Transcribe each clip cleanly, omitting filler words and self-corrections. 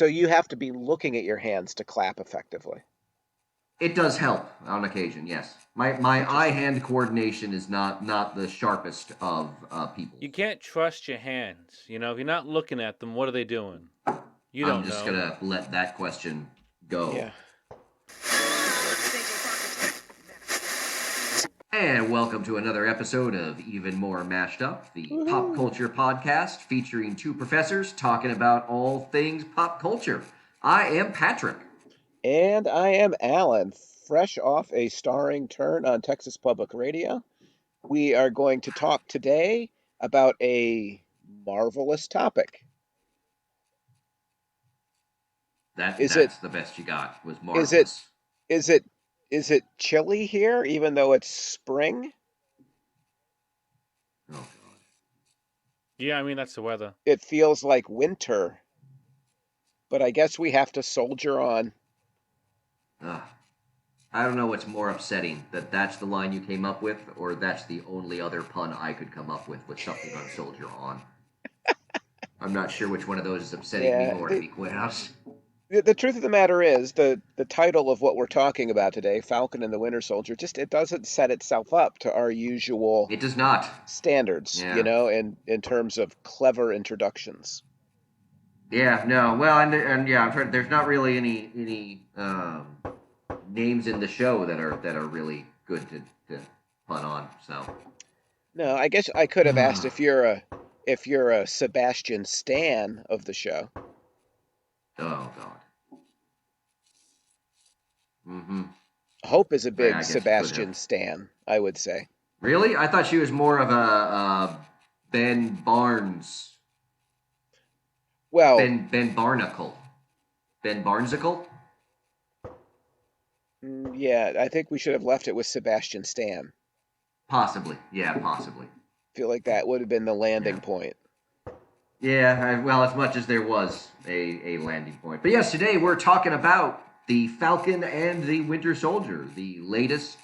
So you have to be looking at your hands to clap effectively. It does help on occasion, yes. My Interesting. eye-hand coordination is not the sharpest of You people's. can't trust your hands. You know, if you're not looking at them, what are they doing? You I'm don't just know. gonna let that question go. Yeah. And welcome to another episode of Even More Mashed Up, the pop Woohoo. culture podcast featuring two professors talking about all things pop culture. I am Patrick. And I am Alan, fresh off a starring turn on Texas Public Radio. We are going to talk today about a marvelous topic. That Is it that's the best you got. Was is it marvelous. is it is it chilly here even though it's spring? Oh god. Yeah, I mean that's the weather. It feels like winter, but I guess we have to soldier on. Ugh. I don't know what's more upsetting, that that's the line you came up with, or that's the only other pun I could come up with something on Soldier On. I'm not sure which one of those is upsetting me Yeah, more, to be quite honest. the truth of the matter is the title of what we're talking about today, Falcon and the Winter Soldier, just it doesn't set itself up to our usual It does not. standards, Yeah. in terms of clever introductions. Yeah, no. Well, and yeah, I've heard there's not really any names in the show that are really good to pun on. So. No, I guess I could have asked if you're a Sebastian Stan of the show. Oh God. Mm-hmm. Hope is a I big guess you could have. Sebastian Stan, I would say. Really? I thought she was more of a Ben Barnes, Well, Ben Barnacle, Ben Barnsicle. yeah, I think we should have left it with Sebastian Stan. Possibly. Yeah, possibly. Feel like that would have been the Yeah. landing point. Yeah, well, as much as there was a landing point. But yes, today we're talking about the Falcon and the Winter Soldier, the latest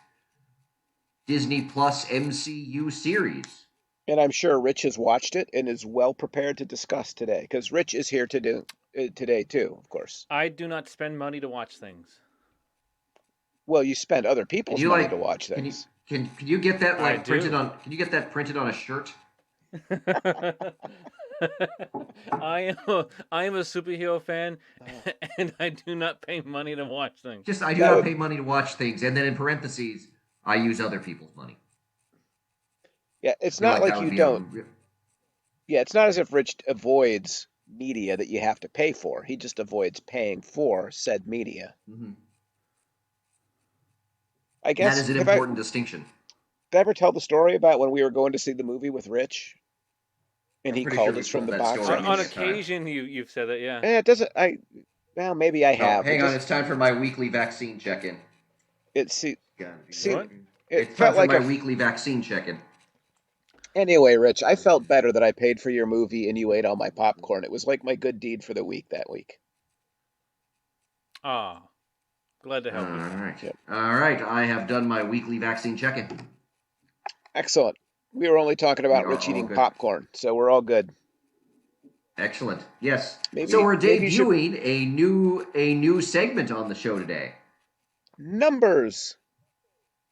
Disney Plus MCU series. And I'm sure Rich has watched it and is well prepared to discuss today, because Rich is here to do today too, of course. I do not spend money to watch things. Well, you spend other Can people's you money like to watch can you things. can you get that I like printed do. on can you get that printed on a shirt? I am a superhero fan, Oh, and I do not pay money to watch things. Just I do that not would, pay money to watch things, and then in parentheses, I use other people's money. yeah, I it's feel not like that like would you be a don't. Yeah, it's not as if Rich avoids media that you have to pay for. He just avoids paying for said media. Mhm. I That guess is an have I important distinction. did I ever tell the story about when we were going to see the movie with Rich and I'm he pretty sure called us we've from told the that box story On many a office? time. occasion, you've said that, yeah. It doesn't. Well, maybe I Oh, have. It hang on, just it's time for my weekly vaccine check-in. it see, Gotta be seemed What? working. it It's time felt for like my a weekly vaccine check-in. anyway, Rich. I felt better that I paid for your movie and you ate all my popcorn. It was like my good deed for the week that week. Ah, glad to All help you. right, Yep. all right. I have done my weekly vaccine check-in. Excellent. We were only talking We about are Rich all eating good. popcorn, so we're all good. Excellent. Yes. So Maybe we're maybe you should debuting a new segment on the show today. numbers.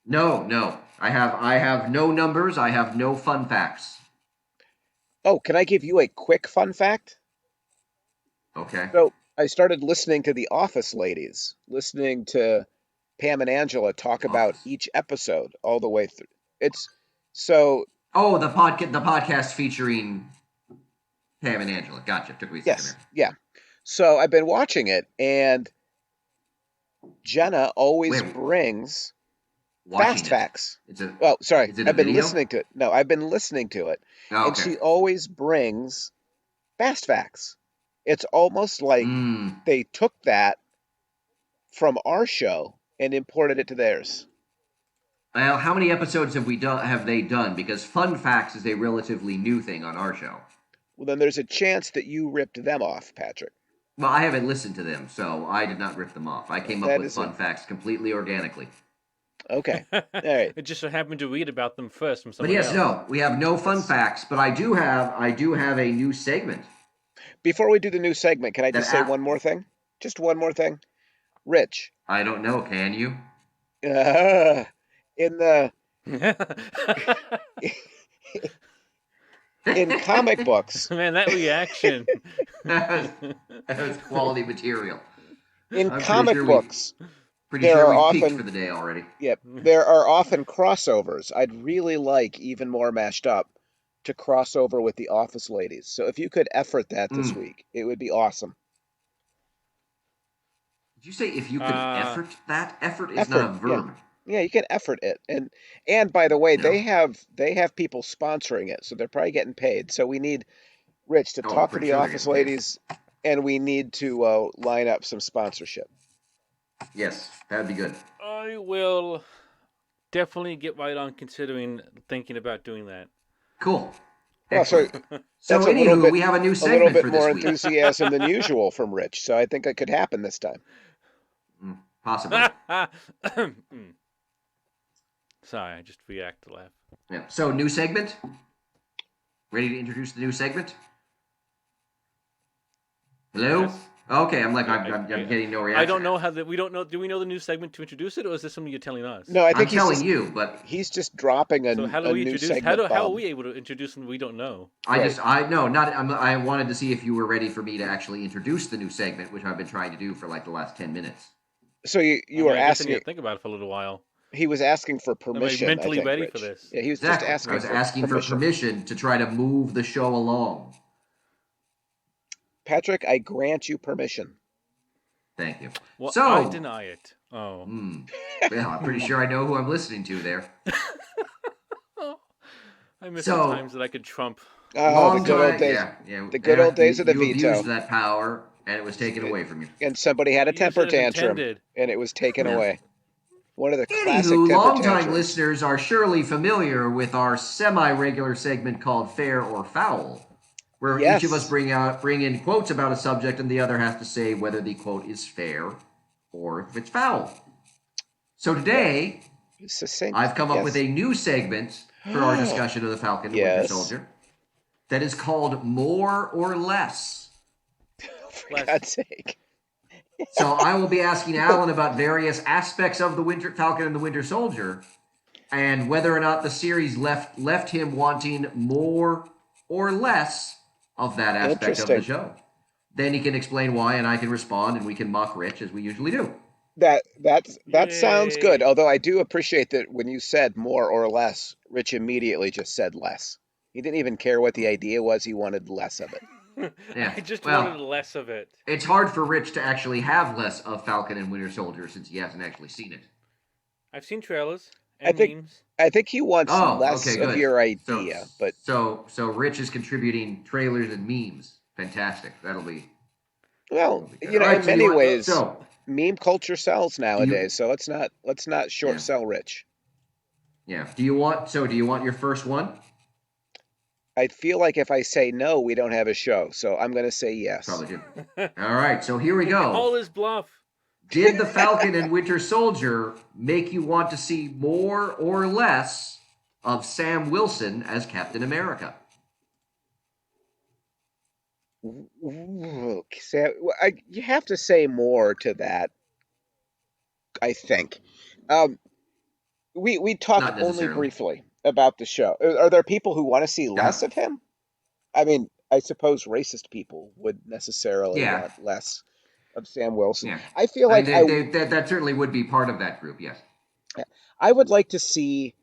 No. I have no numbers. I have no fun facts. Oh, can I give you a quick fun fact? Okay. So I started listening to The Office Ladies, listening to Pam and Angela talk about Office. each episode all the way through. It's so Oh, the podcast featuring Pam and Angela. Gotcha. Took me a second yes, there. yeah. So I've been watching it, and Jenna always Wait, brings watching fast it. facts. It's a Oh, sorry, is it a I've been video? listening to it. No, I've been listening to it, Oh, and okay. she always brings fast facts. It's almost like Mm. they took that from our show and imported it to theirs. Well, how many episodes have they done? Because fun facts is a relatively new thing on our show. Well, then there's a chance that you ripped them off, Patrick. Well, I haven't listened to them, so I did not rip them off. I came up That with is a fun facts completely organically. okay. All right. It just so happened to read about them first from But somebody yes, else. no, we have no fun Yes. facts, but I do have a new segment. Before we do the new segment, can I That just say one more thing? Just one more thing. Rich, I don't know. Can you? in the in comic books, Man, that reaction. that was quality material. in I'm pretty comic sure we books, pretty there sure are we've peaked often for the day already. yep, there are often crossovers. I'd really like even more mashed up to cross over with the Office Ladies. So if you could effort that this Mm. week, it would be awesome. Did you say if you could uh, effort that? Effort is not Effort, a yeah. verb. Yeah, you can effort it. And by the way, No. they have people sponsoring it, so they're probably getting paid. So we need Rich to Oh, I'm talk to pretty the sure they're Office getting paid. Ladies, and we need to line up some sponsorship. Yes, that'd be good. I will definitely get right on considering thinking about doing that. Cool. Well, so Excellent. that's So, anywho, we have a new a little segment bit for this more week. enthusiasm than usual from Rich. So I think it could happen this time. Possibly. Sorry, I just react to laugh. Yeah. So, new segment. Ready to introduce the new segment? Hello. Yes. Okay, I'm getting no reaction. I don't know how that. We don't know. Do we know the new segment to introduce it, or is this something you're telling us? No, I I'm think telling you, but he's just dropping So how do a we new introduce? segment How are bomb. we able to introduce when we don't know? Right. I wanted to see if you were ready for me to actually introduce the new segment, which I've been trying to do for like the last 10 minutes. So I you mean, were I guess I need asking. to think about it for a little while. He was asking for Am I permission, I mentally think, ready for Rich. this? Yeah, he was just Exactly. I asking was for asking for permission. permission to try to move the show along. Patrick, I grant you permission. Thank you. Well, So, I deny it. Oh. well, I'm pretty sure I know who I'm listening to there. I miss the So, times that I could trump. Oh, the long good old time, days. yeah. The good old days of the You abused veto. that power, and it was taken away from you. And somebody had a Use it temper as tantrum, intended. and it was taken Yeah. away. One of the classic Anywho, temper longtime tantrums. listeners are surely familiar with our semi-regular segment called Fair or Foul, where each of us Yes. bring in quotes about a subject, and the other has to say whether the quote is fair or if it's foul. So Yeah. today, Succinct. I've come up with Yes. a new segment for our discussion of the Falcon and Winter Yes. Soldier that is called More or Less. For God's sake. So I will be asking Alan about various aspects of the Winter Falcon and the Winter Soldier, and whether or not the series left him wanting more or less of that aspect of the Interesting. show. Then he can explain why, and I can respond, and we can mock Rich as we usually do. That sounds good. Yay. Although I do appreciate that when you said more or less, Rich immediately just said less. He didn't even care what the idea was. He wanted less of it. Yeah. I just Well, wanted less of it. it's hard for Rich to actually have less of Falcon and Winter Soldier since he hasn't actually seen it. I've seen trailers I and think memes. I think he wants Oh, less okay, of good. your idea, but So Rich is contributing trailers and memes. Fantastic. That'll be well, good. you know, All right, in so you many want ways, so meme culture sells do you nowadays. So let's not short yeah. sell Rich. Yeah. Do you want your first one? I feel like if I say no, we don't have a show. So I'm going to say yes. Probably do. All right, so here we go. Call his bluff. Did the Falcon and Winter Soldier make you want to see more or less of Sam Wilson as Captain America? You have to say more to that, I think. Um, we talked Not only necessarily. briefly about the show. Are there people who want to see less of him? I mean, I suppose racist people would necessarily Yeah. want less of Sam Wilson. Yeah. I feel I like mean, that certainly would be part of that group, yes. I would like to see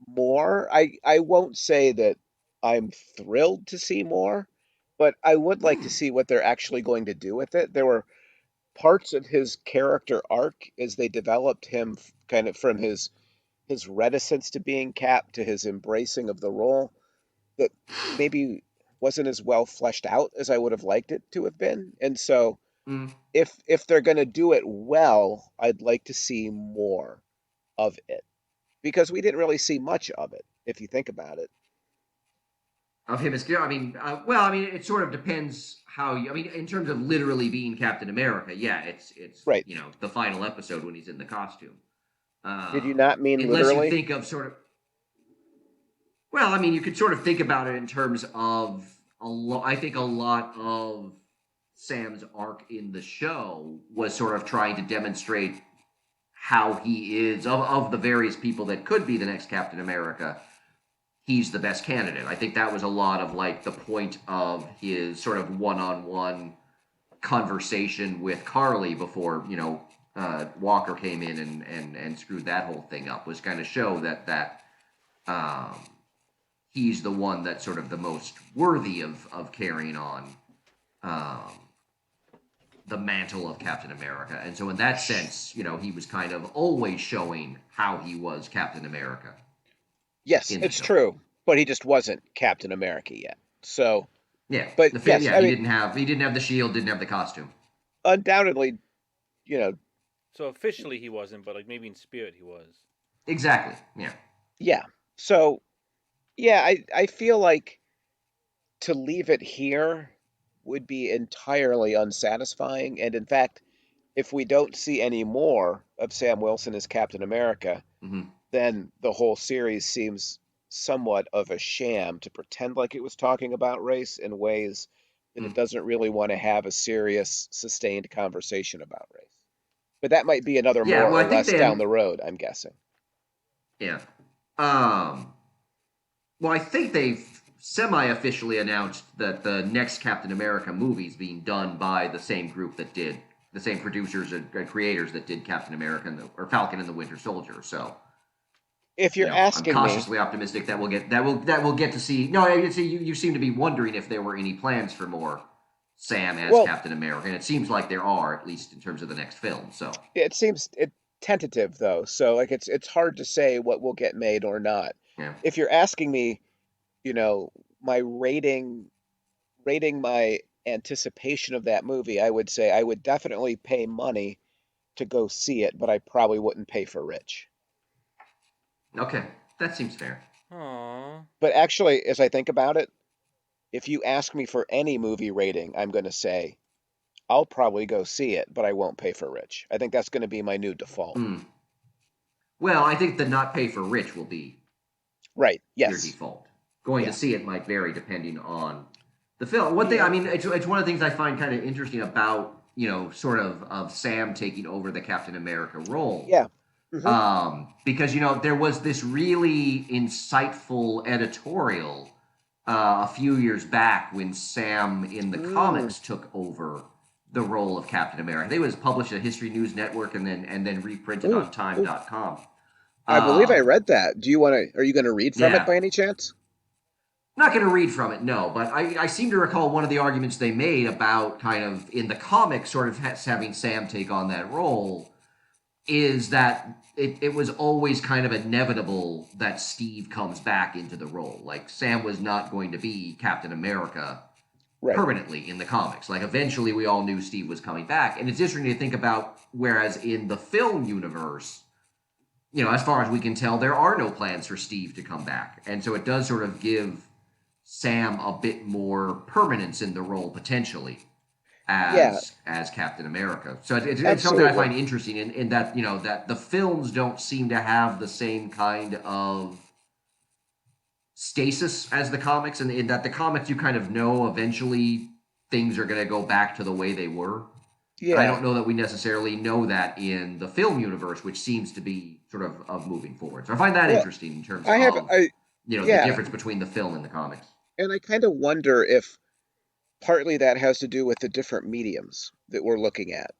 more. I won't say that I'm thrilled to see more, but I would like to see what they're actually going to do with it. There were parts of his character arc as they developed him kind of from his reticence to being Cap to his embracing of the role that maybe wasn't as well fleshed out as I would have liked it to have been. And so Mm. if they're going to do it well, I'd like to see more of it because we didn't really see much of it if you think about it. Of him as I mean, well, I mean, it sort of depends how you. I mean, in terms of literally being Captain America, yeah, it's Right. the final episode when he's in the costume. Did you not mean Unless you literally? think of sort of. Well, I mean, you could sort of think about it in terms of I think a lot of Sam's arc in the show was sort of trying to demonstrate how he is, of the various people that could be the next Captain America, he's the best candidate. I think that was a lot of like the point of his sort of one-on-one conversation with Carly before Walker came in and screwed that whole thing up, was kind of show that um, he's the one that's sort of the most worthy of carrying on um, the mantle of Captain America. And so in that sense, he was kind of always showing how he was Captain America Yes, in the it's show. true, but he just wasn't Captain America yet. So, Yeah, but yes, I he mean, didn't have the shield, didn't have the costume. undoubtedly, you know, So officially he wasn't, but like maybe in spirit he was. Exactly. Yeah. yeah. So, yeah, I feel like to leave it here would be entirely unsatisfying. And in fact, if we don't see any more of Sam Wilson as Captain America, Mm-hmm. then the whole series seems somewhat of a sham to pretend like it was talking about race in ways that it Mm. doesn't really want to have a serious, sustained conversation about race. But that might be another Yeah. more Well, or I think less down then. the road, I'm guessing. Yeah. Um. Well, I think they've semi-officially announced that the next Captain America movie is being done by the same group that did the same producers and creators that did Captain America or Falcon and the Winter Soldier. So If you're I'm asking me, cautiously optimistic that we'll get to see. No, I see you seem to be wondering if there were any plans for more Sam as well, Captain America, and it seems like there are, at least in terms of the next film. So it seems tentative though, so like it's hard to say what will get made or not. yeah. If you're asking me, you know, my rating my anticipation of that movie, I would say I would definitely pay money to go see it, but I probably wouldn't pay for Rich. Okay, that seems fair. Aww. But actually, as I think about it, if you ask me for any movie rating, I'm going to say I'll probably go see it, but I won't pay for Rich. I think that's going to be my new default. Hmm. Well, I think the not pay for rich will be Right. your Yes. default. Going to Yeah. see it might vary depending on the film. One thing, I Yeah. mean, it's one of the things I find kind of interesting about sort of Sam taking over the Captain America role, Yeah. Hmm. because there was this really insightful editorial a few years back when Sam in the Mm. comics took over the role of Captain America. It was published at History News Network and then reprinted Ooh. on Ooh. Time.com. I believe I Um, read that. Do you want to? Are you going to read from it yeah, by any chance? I'm not going to read from it, no, but I seem to recall one of the arguments they made about kind of in the comics, sort of having Sam take on that role, is that it was always kind of inevitable that Steve comes back into the role. Like, Sam was not going to be Captain America Right. permanently in the comics. Like, eventually we all knew Steve was coming back. And it's interesting to think about, whereas in the film universe, as far as we can tell, there are no plans for Steve to come back. And so it does sort of give Sam a bit more permanence in the role potentially Yeah. as Captain America. So it's something I Absolutely. find interesting in that that the films don't seem to have the same kind of stasis as the comics, and in that the comics you kind of know eventually things are going to go back to the way they were. And I Yeah. don't know that we necessarily know that in the film universe, which seems to be sort of moving forward. So I find that Well, interesting in terms I have. of I the yeah, difference between the film and the comics. and I kind of wonder if partly that has to do with the different mediums that we're looking at.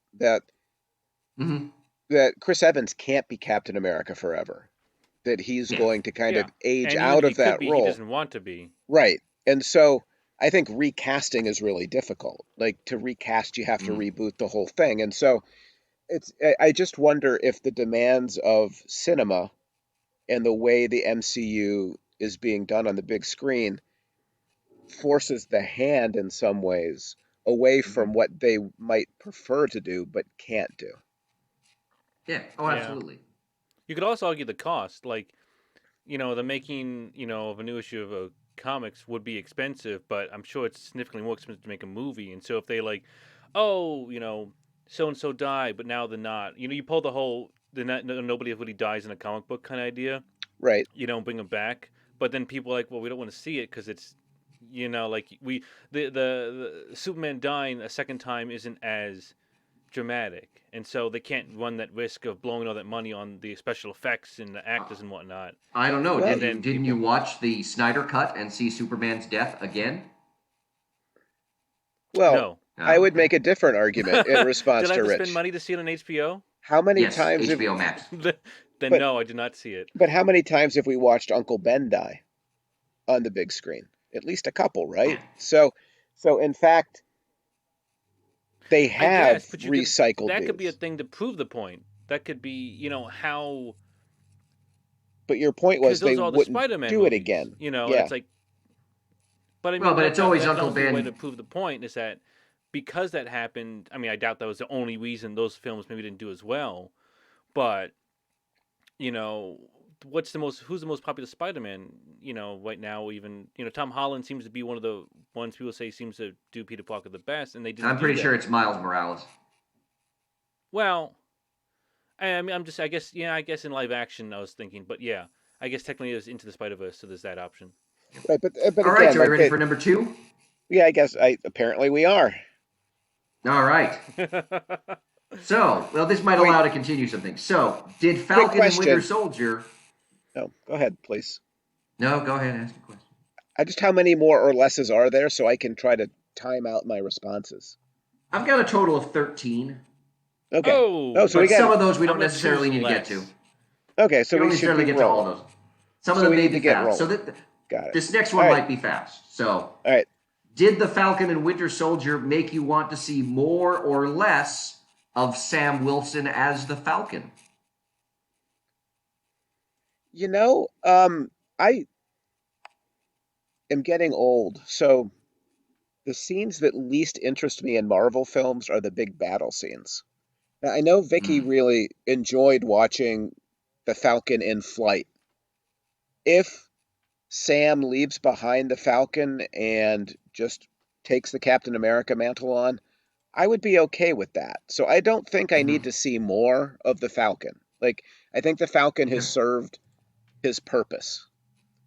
Mm-hmm. That Chris Evans can't be Captain America forever. That he's Yeah. going to kind of Yeah. age And even out if he of could that be, he role. doesn't want to be. Right. And so I think recasting is really difficult. Like to recast, you have to Mm. reboot the whole thing. And so I just wonder if the demands of cinema and the way the MCU is being done on the big screen forces the hand in some ways away Mm-hmm. from what they might prefer to do but can't do. Yeah. Oh, Yeah. absolutely. You could also argue the cost. Like, the making, of a new issue of a comics would be expensive, but I'm sure it's significantly more expensive to make a movie. And so if they like, oh, so and so died, but now they're not. You pull the whole nobody really dies in a comic book kind of idea. Right. You don't bring them back, but then people are like, well, we don't want to see it because it's You know, like the Superman dying a second time isn't as dramatic, and so they can't run that risk of blowing all that money on the special effects and the Uh, actors and whatnot. I don't know. Well, And then Didn't you people, watch the Snyder cut and see Superman's death again? well, no. I Oh, would okay. make a different argument in Did response I have to to spend Rich. money to see it on HBO? How many Yes, times have, HBO Max. Then but no, I did not see it. but how many times have we watched Uncle Ben die on the big screen? At least a couple, right? So in fact, they I have guess, but you could recycled that could be a these. thing to prove the point. That could be, how, But your point because was they those are all the wouldn't Spider-Man do it movies, again. and Yeah. it's like, but I Well, mean but it's always that can Uncle also be a way to Ben. prove the point is that because that happened. I mean, I doubt that was the only reason those films maybe didn't do as well, but you know, who's the most popular Spider-Man, right now? Even, Tom Holland seems to be one of the ones people say seems to do Peter Parker the best, and they didn't I'm do pretty sure that. it's Miles Morales. Well, I mean, I guess, yeah, I guess in live action I was thinking, but yeah, I guess technically it was Into the Spider-Verse, so there's that option. Right, but All right, again, so are we like ready that. for number two? Yeah, I guess I apparently we are. All right. So, well, this might Wait, allow to continue something. So, did quick Falcon and Winter question. Soldier? No, go ahead, please. No, go ahead and ask a question. Just how many more or lesses are there so I can try to time out my responses? I've got a total of 13, Okay. Oh, Oh, so we but got some of those we I'm don't gonna choose necessarily need to get to. less. okay, so You don't we should necessarily be get to all rolling. those. Some of So them we may need be to get fast. So rolling. Got it. this next All one right. might be fast. So, All right. did the Falcon and Winter Soldier make you want to see more or less of Sam Wilson as the Falcon? You know, I am getting old, so the scenes that least interest me in Marvel films are the big battle scenes. Now, I know Vicky Mm. really enjoyed watching the Falcon in flight. If Sam leaves behind the Falcon and just takes the Captain America mantle on, I would be okay with that. So I don't think I Hmm. need to see more of the Falcon. Like, I think the Falcon Okay. has served his purpose.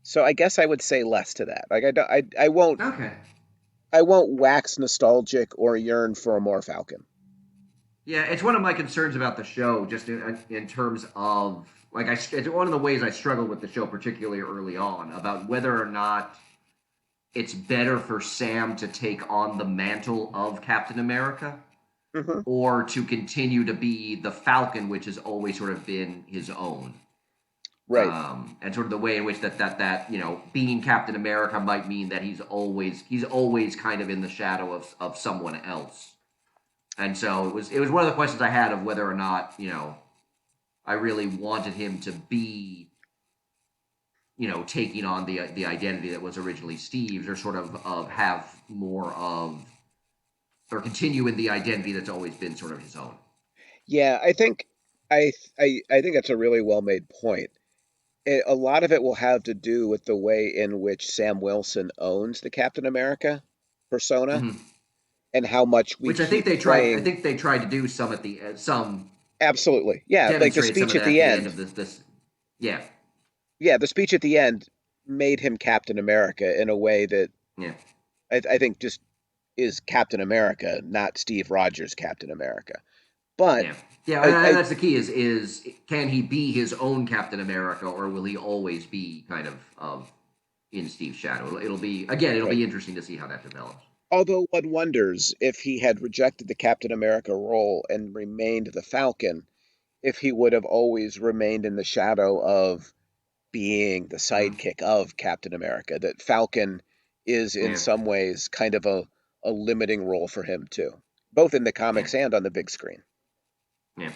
So I guess I would say less to that. Like, Okay. I won't wax nostalgic or yearn for a more Falcon. Yeah, it's one of my concerns about the show, just in terms of it's one of the ways I struggle with the show, particularly early on, about whether or not it's better for Sam to take on the mantle of Captain America Hmm. or to continue to be the Falcon, which has always sort of been his own. Right. And sort of the way in which that being Captain America might mean that he's always kind of in the shadow of someone else. And so it was one of the questions I had of whether or not I really wanted him to be taking on the identity that was originally Steve's, or sort of have more of, or continue in the identity that's always been sort of his own. Yeah, I think that's a really well made point. A lot of it will have to do with the way in which Sam Wilson owns the Captain America persona Mm-hmm. and how much we Which I think keep they tried. I playing. think they tried to do some at the some Absolutely. Yeah, like the demonstrate some speech of at that at the the end end. of this. Yeah, Yeah, the speech at the end made him Captain America in a way that yeah, I think just is Captain America, not Steve Rogers Captain America. But yeah, yeah. And I that's the key: is can he be his own Captain America, or will he always be kind of in Steve's shadow? It'll be, again. It'll right. be interesting to see how that develops. Although one wonders if he had rejected the Captain America role and remained the Falcon, if he would have always remained in the shadow of being the Mm, sidekick of Captain America. That Falcon is in yeah, some ways kind of a limiting role for him too, both in the yeah, comics and on the big screen. yeah.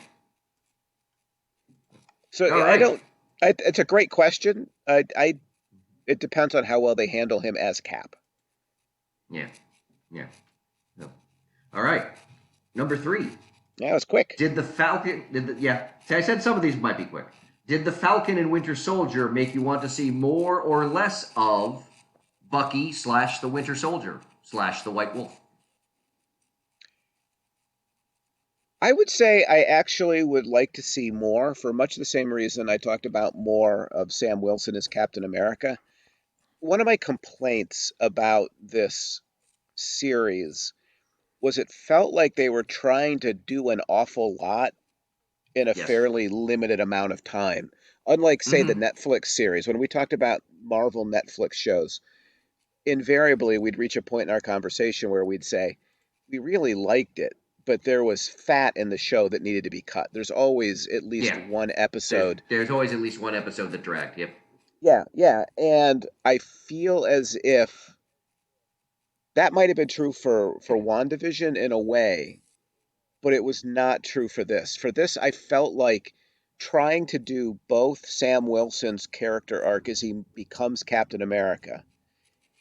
So All I right. don't. It's a great question. It depends on how well they handle him as Cap. Yeah, yeah. No. All right. Number three. That was quick. Did the Falcon? Yeah. See, I said some of these might be quick. Did the Falcon and Winter Soldier make you want to see more or less of Bucky slash the Winter Soldier slash the White Wolf? I would say I actually would like to see more for much the same reason I talked about more of Sam Wilson as Captain America. one of my complaints about this series was it felt like they were trying to do an awful lot in a Yes. fairly limited amount of time. Unlike, say, the Mm-hmm. Netflix series, when we talked about Marvel Netflix shows, invariably we'd reach a point in our conversation where we'd say, we really liked it, but there was fat in the show that needed to be cut. There's always at least Yeah. one There's episode. there's always at least one episode that dragged. Yep. Yeah, yeah. And I feel as if that might have been true for WandaVision in a way, but it was not true for this. For this, I felt like trying to do both Sam Wilson's character arc as he becomes Captain America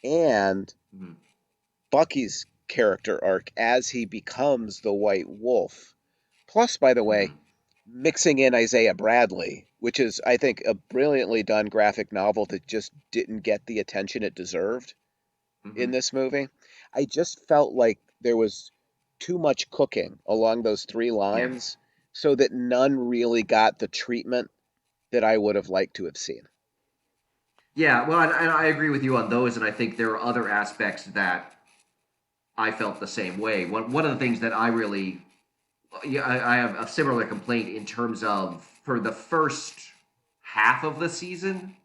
and Mm-hmm. Bucky's character arc as he becomes the White Wolf. Plus, by the Mm-hmm. way, mixing in Isaiah Bradley, which is, I think, a brilliantly done graphic novel that just didn't get the attention it deserved Mm-hmm. in this movie. I just felt like there was too much cooking along those three Yeah. lines so that none really got the treatment that I would have liked to have seen. Yeah. Well, and I agree with you on those, and I think there are other aspects that I felt the same way. One of the things that I really, yeah, I have a similar complaint in terms of for the first half of the season,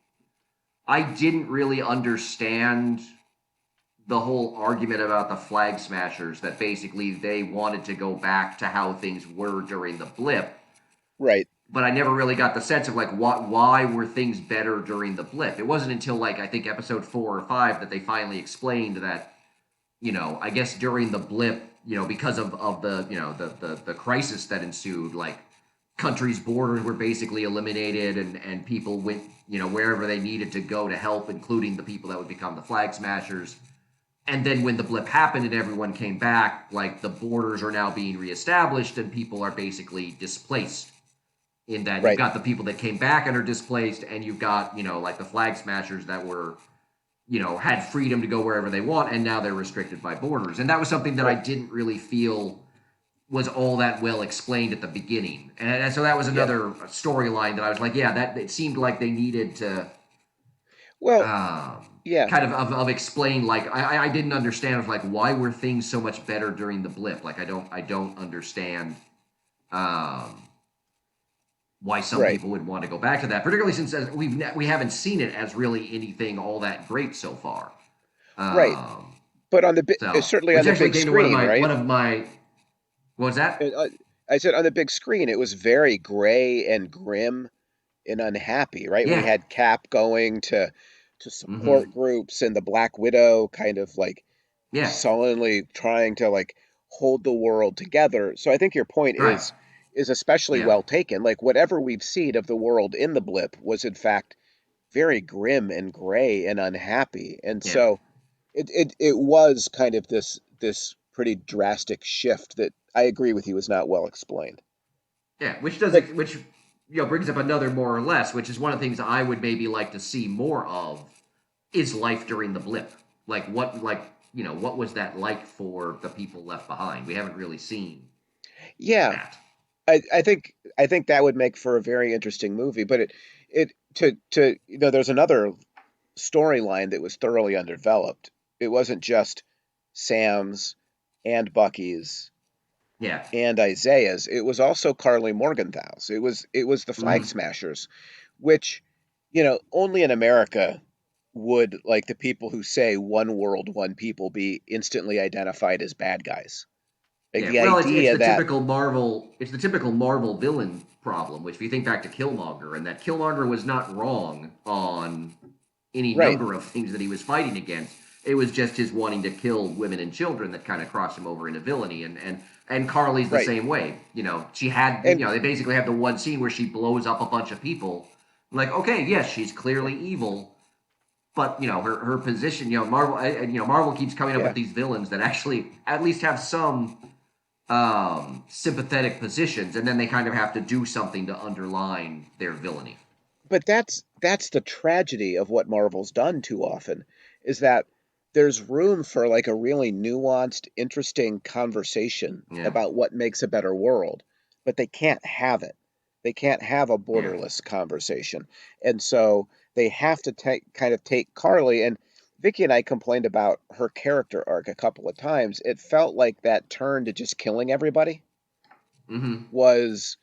I didn't really understand the whole argument about the flag smashers that basically they wanted to go back to how things were during the blip, Right, but I never really got the sense of like why were things better during the blip. It wasn't until like I think episode 4 or 5 that they finally explained that, I guess during the blip, because of the the crisis that ensued, like countries' borders were basically eliminated, and people went wherever they needed to go to help, including the people that would become the flag smashers. And then when the blip happened and everyone came back, like the borders are now being reestablished and people are basically displaced. In that you've right, got the people that came back and are displaced, and you've got like the flag smashers that were had freedom to go wherever they want, and now they're restricted by borders. And that was something that I right. didn't really feel was all that well explained at the beginning. And so that was Yeah. another storyline that I was like, yeah, that it seemed like they needed to Well, um, yeah. kind of explain. Like I didn't understand of like why were things so much better during the blip. Like I don't understand um, why some Right, people would want to go back to that, particularly since we haven't seen it as really anything all that great so far. right. Um, But on the so, certainly on which the actually big came to one of screen, my right? what was that? And, I said on the big screen, it was very gray and grim and unhappy, right? We Yeah. had Cap going to Mm-hmm. support groups and the Black Widow kind of like Yeah. sullenly trying to like hold the world together. So I think your point Right. is especially Yeah. well taken. Like whatever we've seen of the world in the blip was in fact very grim and gray and unhappy. And Yeah. so it was kind of this pretty drastic shift that I agree with you is not well explained. Yeah. But Which brings up another more or less, which is one of the things I would maybe like to see more of is life during the blip. What was that like for the people left behind? We haven't really seen yeah, that. I think that would make for a very interesting movie. But it to there's another storyline that was thoroughly underdeveloped. It wasn't just Sam's and Bucky's Yeah. and Isaiah's. It was also Carly Morgenthau's. It was the Flag Mm-hmm. Smashers, which only in America would like the people who say one world, one people be instantly identified as bad guys. Like Yeah, the well, it's idea the that typical Marvel villain problem. Which, if you think back to Killmonger, and that Killmonger was not wrong on any right, number of things that he was fighting against. It was just his wanting to kill women and children that kind of crossed him over into villainy. And Carly's the right, same way. She had and they basically have the one scene where she blows up a bunch of people. Like, okay, yes, she's clearly evil, but her position. Marvel keeps coming up yeah. with these villains that actually at least have some sympathetic positions, and then they kind of have to do something to underline their villainy. But that's the tragedy of what Marvel's done too often, is that there's room for like a really nuanced, interesting conversation Yeah, about what makes a better world, but they can't have it. They can't have a yeah, borderless conversation. And so they have to take Carly. And Vicky and I complained about her character arc a couple of times. It felt like that turn to just killing everybody Mm-hmm. was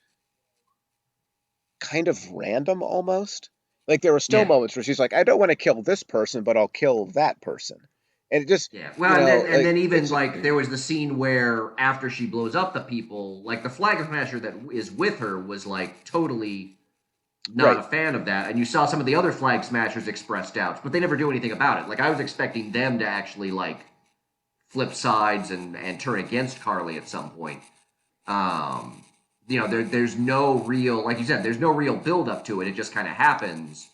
kind of random almost. Like there were still Yeah. moments where she's like, I don't want to kill this person, but I'll kill that person. And it just, Yeah. Well, and then like even it's like there was the scene where after she blows up the people, like the flag smasher that is with her was like totally not right. a fan of that, and you saw some of the other flag smashers express doubts, but they never do anything about it. Like I was expecting them to actually like flip sides and turn against Carly at some point. Um, there's no real, like you said, there's no real build up to it. It just kind of happens,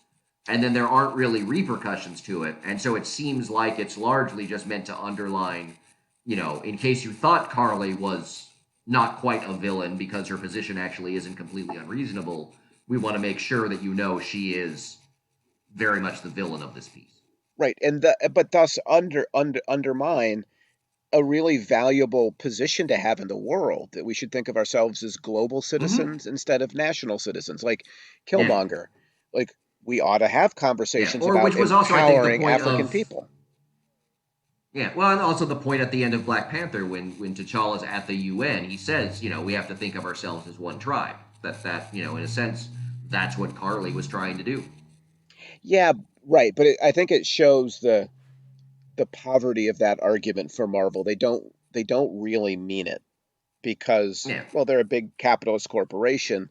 and then there aren't really repercussions to it, and so it seems like it's largely just meant to underline, in case you thought Carly was not quite a villain because her position actually isn't completely unreasonable. We want to make sure that she is very much the villain of this piece. Right. But thus undermine a really valuable position to have in the world, that we should think of ourselves as global Mm-hmm. citizens instead of national citizens, like Yeah, Killmonger. Like we ought to have yeah. conversations Or which about was also, I think, the empowering point African of people. yeah. Well, and also the point at the end of Black Panther when T'Challa's at the UN, he says, we have to think of ourselves as one tribe. In a sense, that's what Carly was trying to do. Yeah, right. But I think it shows the poverty of that argument for Marvel. They don't really mean it because, Yeah, well, they're a big capitalist corporation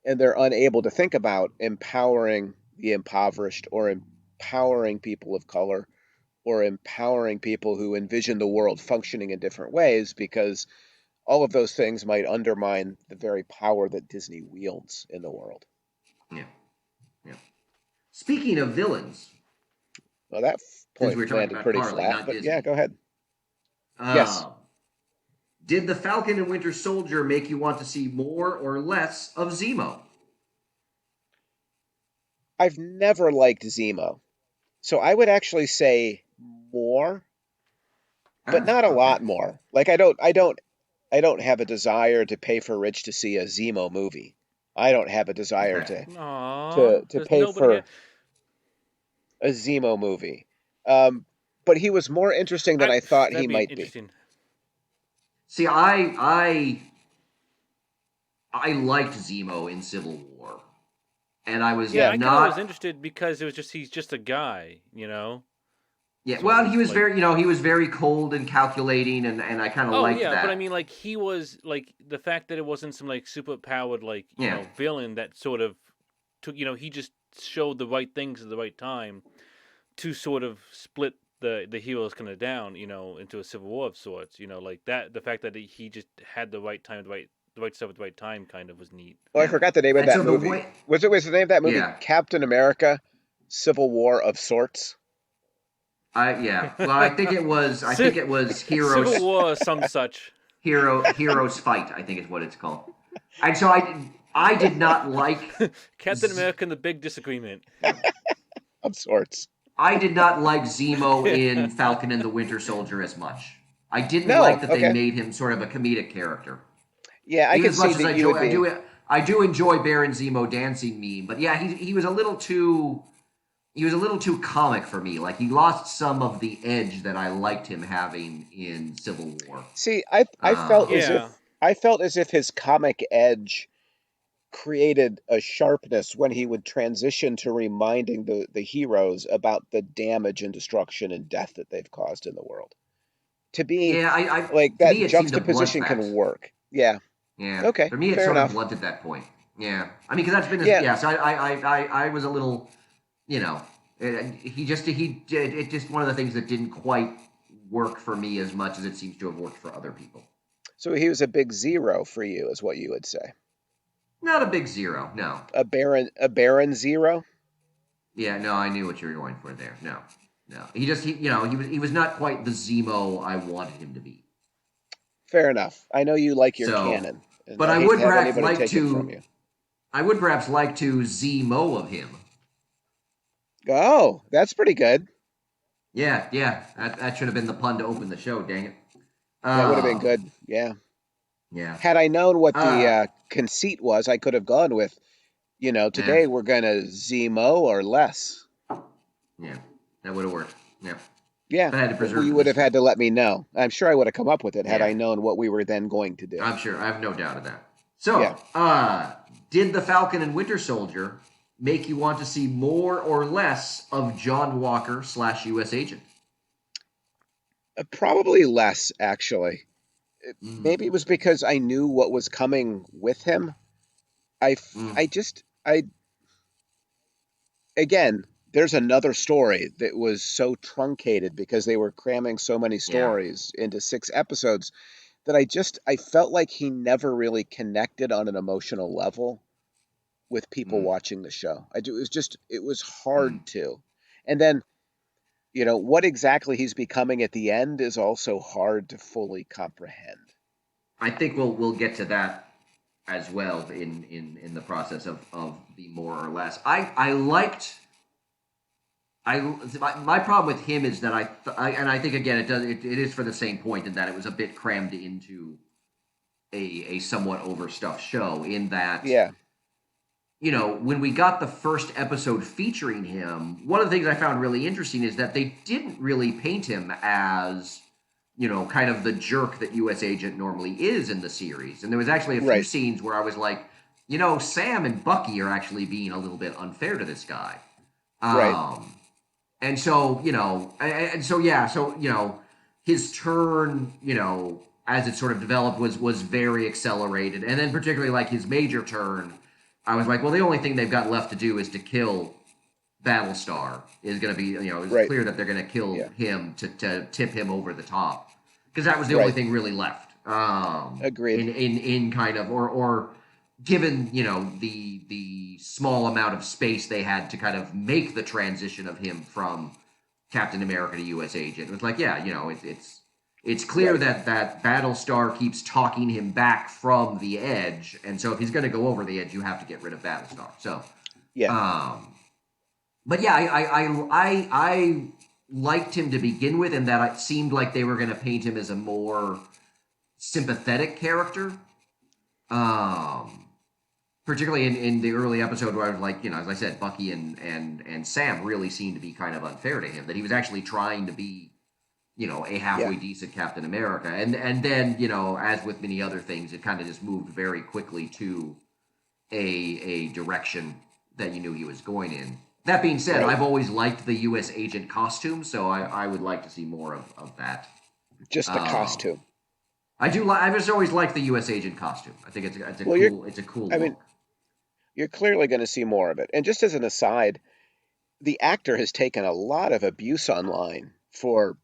and they're unable to think about empowering the impoverished or empowering people of color or empowering people who envision the world functioning in different ways, because all of those things might undermine the very power that Disney wields in the world. yeah, yeah. Speaking of villains, Well, that since we point were talking landed about pretty Carly, flat, not but yeah, Disney, go ahead. Yes. uh, did the Falcon and Winter Soldier make you want to see more or less of Zemo? I've never liked Zemo. So I would actually say more, but Ah, not a okay. lot more. Like I don't have a desire to pay for Rich to see a Zemo movie. I don't have a desire Okay. to Aw, to there's pay nobody here. for a Zemo movie. Um, but he was more interesting than I thought he That'd be might be. interesting. See, I liked Zemo in Civil War, and I was Yeah, Yeah. I kind of was not. interested because he's just a guy, Yeah, sort well, of he was like. very, he was very cold and calculating, and I kind of Oh liked yeah, but I that. mean, like he was like the fact that it wasn't some like super powered like Yeah, villain that sort of took he just showed the right things at the right time to sort of split the heroes kind of down into a civil war of sorts. Like that the fact that he just had the right time, the right stuff at the right time kind of was neat. Oh, I yeah, forgot the name of and that so the movie. way, Was the name of that movie yeah, Captain America: Civil War of Sorts? yeah. Well, I think it was Civil Heroes War or some such. Heroes Fight. I think is what it's called. And so I did not like. Captain America and the Big Disagreement. Yeah. Of sorts. I did not like Zemo in Falcon and the Winter Soldier as much. I didn't like No, that they okay. made him sort of a comedic character. Yeah, I Even could as see much as that you would be. I do enjoy Baron Zemo dancing meme, but yeah, he was a little too comic for me. Like he lost some of the edge that I liked him having in Civil War. See, I felt as Um, if Yeah. his comic edge created a sharpness when he would transition to reminding the heroes about the damage and destruction and death that they've caused in the world. To me, yeah, I like to that me it seemed to blunt juxtaposition can that. work. Yeah. Yeah, Okay. for me it Fair sort of enough. blunted that point. Yeah, I mean because that's been his, Yeah. yeah. So I was a little, you know, it just one of the things that didn't quite work for me as much as it seems to have worked for other people. So he was a big zero for you, is what you would say. Not a big zero, no. A barren zero. Yeah, no, I knew what you were going for there. No, no. He was not quite the Zemo I wanted him to be. Fair enough. I know you like your So, canon, and but I I hate would to have perhaps anybody like take it from to you. I would perhaps like to Zemo of him. Oh, that's pretty good. Yeah, yeah. That should have been the pun to open the show. Dang it. That would have been Um, good. Yeah. yeah. Had I known what the Uh, conceit was, I could have gone with, yeah, today we're gonna Zemo or less. yeah. That would have worked. Yeah, Yeah, but I had to but preserve you the would have mystery. had to let me know. I'm sure I would have come up with it had Yeah, I known what we were then going to do. I'm sure. I have no doubt of that. Yeah. So, did the Falcon and Winter Soldier make you want to see more or less of John Walker slash U.S. Agent? Probably less, actually. Mm, Maybe it was because I knew what was coming with him. I, f- mm, I just, I, again, there's another story that was so truncated because they were cramming so many yeah. stories into 6 episodes that I felt like he never really connected on an emotional level with people Mm, watching the show. It was mm. hard to. And then, what exactly he's becoming at the end is also hard to fully comprehend. I think we'll get to that as well in the process of the more or less. I liked I my problem with him is that and I think again it is for the same point in that it was a bit crammed into a somewhat overstuffed show in that Yeah, when we got the first episode featuring him, one of the things I found really interesting is that they didn't really paint him as kind of the jerk that US Agent normally is in the series. And there was actually a few right, scenes where I was like, Sam and Bucky are actually being a little bit unfair to this guy. right, Um, and so, and so yeah, so his turn, as it sort of developed was very accelerated. And then particularly like his major turn, I was like, well, the only thing they've got left to do is to kill Battlestar is going to be, it's right. clear that they're going to kill Yeah, him to tip him over the top because that was the only right. thing really left. Agreed. In kind of or given the small amount of space they had to kind of make the transition of him from Captain America to U.S. Agent, it was like, yeah, it's clear Right. that Battlestar keeps talking him back from the edge, and so if he's going to go over the edge, you have to get rid of Battlestar. So, Yeah. um, but yeah, I liked him to begin with, and that it seemed like they were going to paint him as a more sympathetic character. Um, Particularly in the early episode where I was like, as I said, Bucky and Sam really seemed to be kind of unfair to him. That he was actually trying to be, a Yeah. halfway decent Captain America, and then as with many other things, it kind of just moved very quickly to a direction that you knew he was going in. That being said, Right. I've always liked the U.S. agent costume, so I would like to see more of that. Just the Um, costume. I do. I've just always liked the U.S. agent costume. I think it's a Well, you're, cool I mean, look. you're clearly going to see more of it. And just as an aside, the actor has taken a lot of abuse online for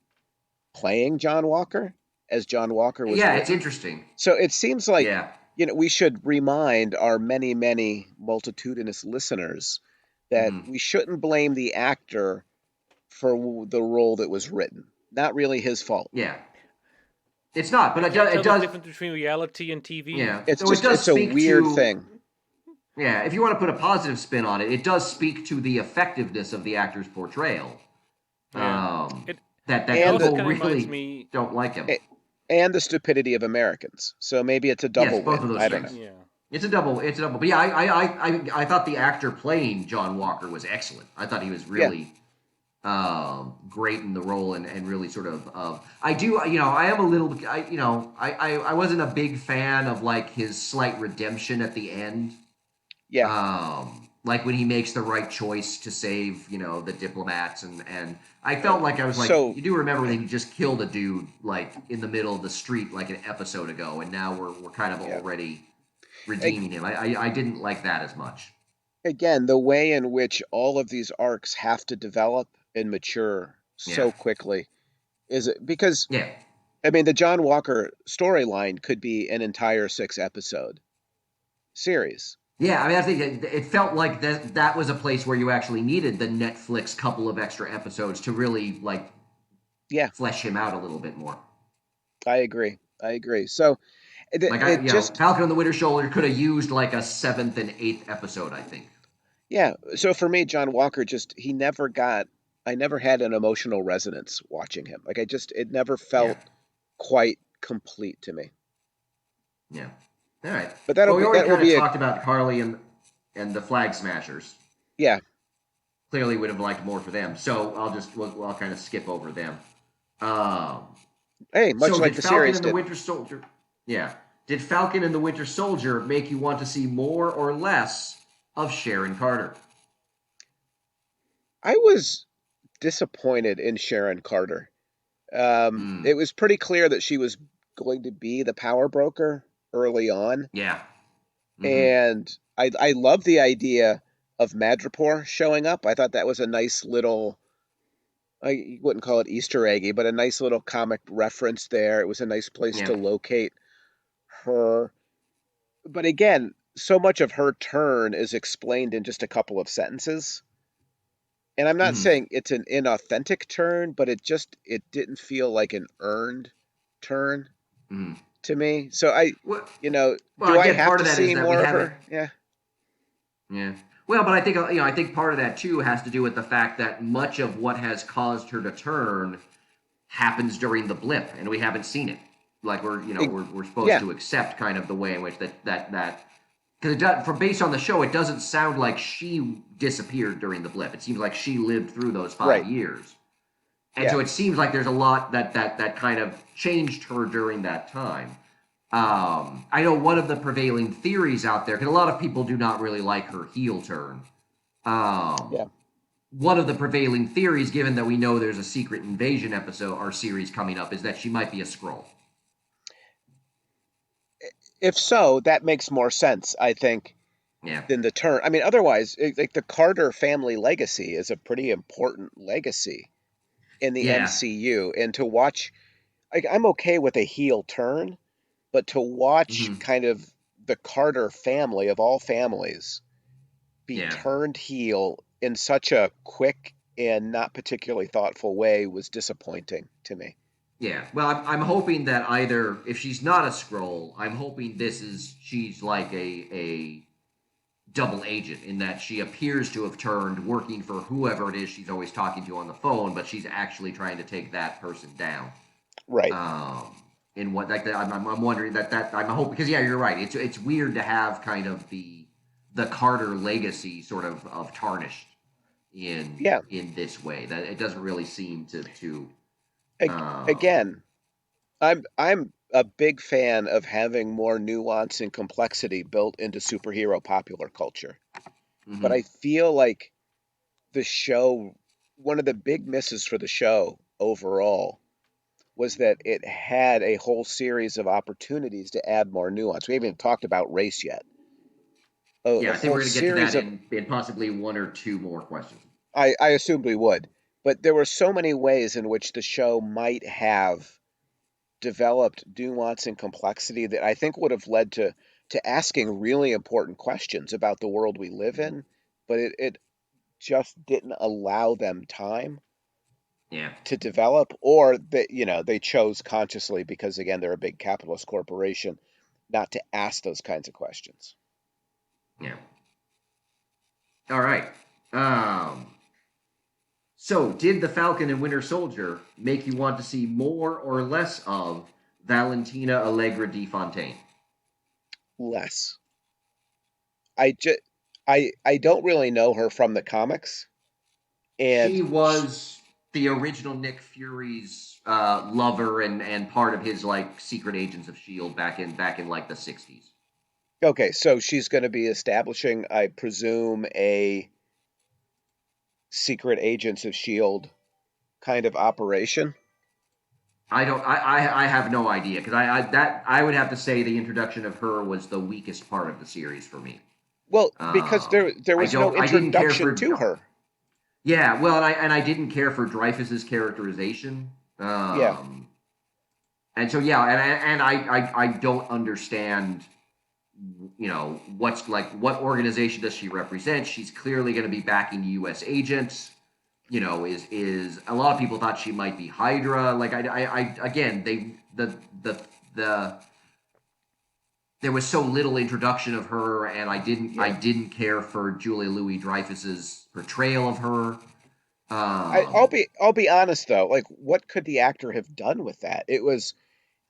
playing John Walker as John Walker was Yeah, it's written. interesting. So it seems like, Yeah. we should remind our many, many multitudinous listeners that Hmm. we shouldn't blame the actor for the role that was written. Not really his fault. Yeah. It's not, but I can't it tell the does. difference between reality and TV. Yeah. So it does It's a speak weird to. thing. Yeah, if you want to put a positive spin on it, it does speak to the effectiveness of the actor's portrayal. Yeah, Um, it that it And also the people kind of reminds really me. don't like him. and the stupidity of Americans. So maybe it's a Yes, double both of win. those I don't know. things. Yeah, It's a double. It's a double. But yeah, I thought the actor playing John Walker was excellent. I thought he was Yeah. really great in the role and really sort of. I do. I am a little. I wasn't a big fan of like his slight redemption at the end. Yeah. Like when he makes the right choice to save, the diplomats, and I Uh, felt like I was like, so you do remember that he just killed a dude like in the middle of the street like an episode ago, and now we're kind of yeah. already Ag- redeeming him. I didn't like that as much. Again, the way in which all of these arcs have to develop and mature Yeah, so quickly is it because yeah, the John Walker storyline could be an entire 6 episode series. yeah. I mean, I think it felt like that was a place where you actually needed the Netflix couple of extra episodes to really like Yeah, flesh him out a little bit more. I agree. I agree. So Like it just Falcon and the Winter Soldier could have used like a seventh and eighth episode. I think. yeah. So for me, John Walker just he never got. I never had an emotional resonance watching him. Like it never Yeah. felt quite complete to me. Yeah. All right. But Well, we already that will kind of be a talked about Carly and the Flag Smashers. yeah. clearly would have liked more for them. So I'll kind of skip over them. Um, Hey, much so like did the Falcon series and the did. Winter Soldier? Yeah. Did Falcon and the Winter Soldier make you want to see more or less of Sharon Carter? I was disappointed in Sharon Carter. Mm, It was pretty clear that she was going to be the power broker early on, yeah. Mm-hmm. and I love the idea of Madripoor showing up. I thought that was a nice little, I wouldn't call it Easter eggy, but a nice little comic reference there. It was a nice place Yeah. to locate her. But again, so much of her turn is explained in just a couple of sentences. And I'm not Mm-hmm. saying it's an inauthentic turn, but it didn't feel like an earned turn Mm-hmm. to me. So Well, you know, well, do I again, have part to of that is see that we more of haven't. her? Yeah. Yeah. Well, but I think I think part of that too has to do with the fact that much of what has caused her to turn happens during the blip, and we haven't seen it. Like It, we're supposed yeah, to accept kind of the way in which that because it does, for based on the show, it doesn't sound like she disappeared during the blip. It seems like she lived through those five right. years, and Yeah. so it seems like there's a lot that kind of changed her during that time. I know one of the prevailing theories out there, because a lot of people do not really like her heel turn. Um, Yeah. one of the prevailing theories, given that we know there's a secret invasion episode or series coming up, is that she might be a scroll. If so, that makes more sense, I think, Yeah. than the turn. I mean, otherwise, like the Carter family legacy is a pretty important legacy in the Yeah. MCU, and to watch, like, I'm okay with a heel turn, but to watch Mm-hmm. kind of the Carter family of all families be Yeah. turned heel in such a quick and not particularly thoughtful way was disappointing to me. Yeah. Well, I'm hoping that either if she's not a scroll, I'm hoping she's like a double agent in that she appears to have turned working for whoever it is she's always talking to on the phone, but she's actually trying to take that person down. Right. Um, in what like that, I'm wondering that I'm hoping because yeah, you're right. It's weird to have kind of the Carter legacy sort of tarnished Yeah. in this way. That it doesn't really seem to um, Again, I'm a big fan of having more nuance and complexity built into superhero popular culture. But mhm. I feel like the show, one of the big misses for the show overall was that it had a whole series of opportunities to add more nuance. We haven't even talked about race yet. A Yeah, I think whole we're going to get to series that of, in possibly one or two more questions. I assumed we would, but there were so many ways in which the show might have developed nuance and complexity that I think would have led to asking really important questions about the world we live Mhm. in, but it just didn't allow them time Yeah, to develop, or that they chose consciously because again they're a big capitalist corporation not to ask those kinds of questions. yeah. All right. Um, so, did the Falcon and Winter Soldier make you want to see more or less of Valentina Allegra de Fontaine? Less. I just I don't really know her from the comics, and She was the original Nick Fury's lover and part of his like secret agents of Shield back in like the 60s. okay, so she's going to be establishing, I presume, a secret agents of shield kind of operation. I don't. I have no idea because I would have to say the introduction of her was the weakest part of the series for me. Well, because there was no I didn't care introduction for. to her. Yeah, well, and I didn't care for Dreyfus's characterization. Yeah. And so yeah, and I don't understand. What's like what organization does she represent? She's clearly going to be backing U.S. agents. Is a lot of people thought she might be Hydra. Like I again the there was so little introduction of her, and I Yeah. didn't care for Julia Louis Dreyfus's portrayal of her. I'll I'll be honest though. Like, what could the actor have done with that? It was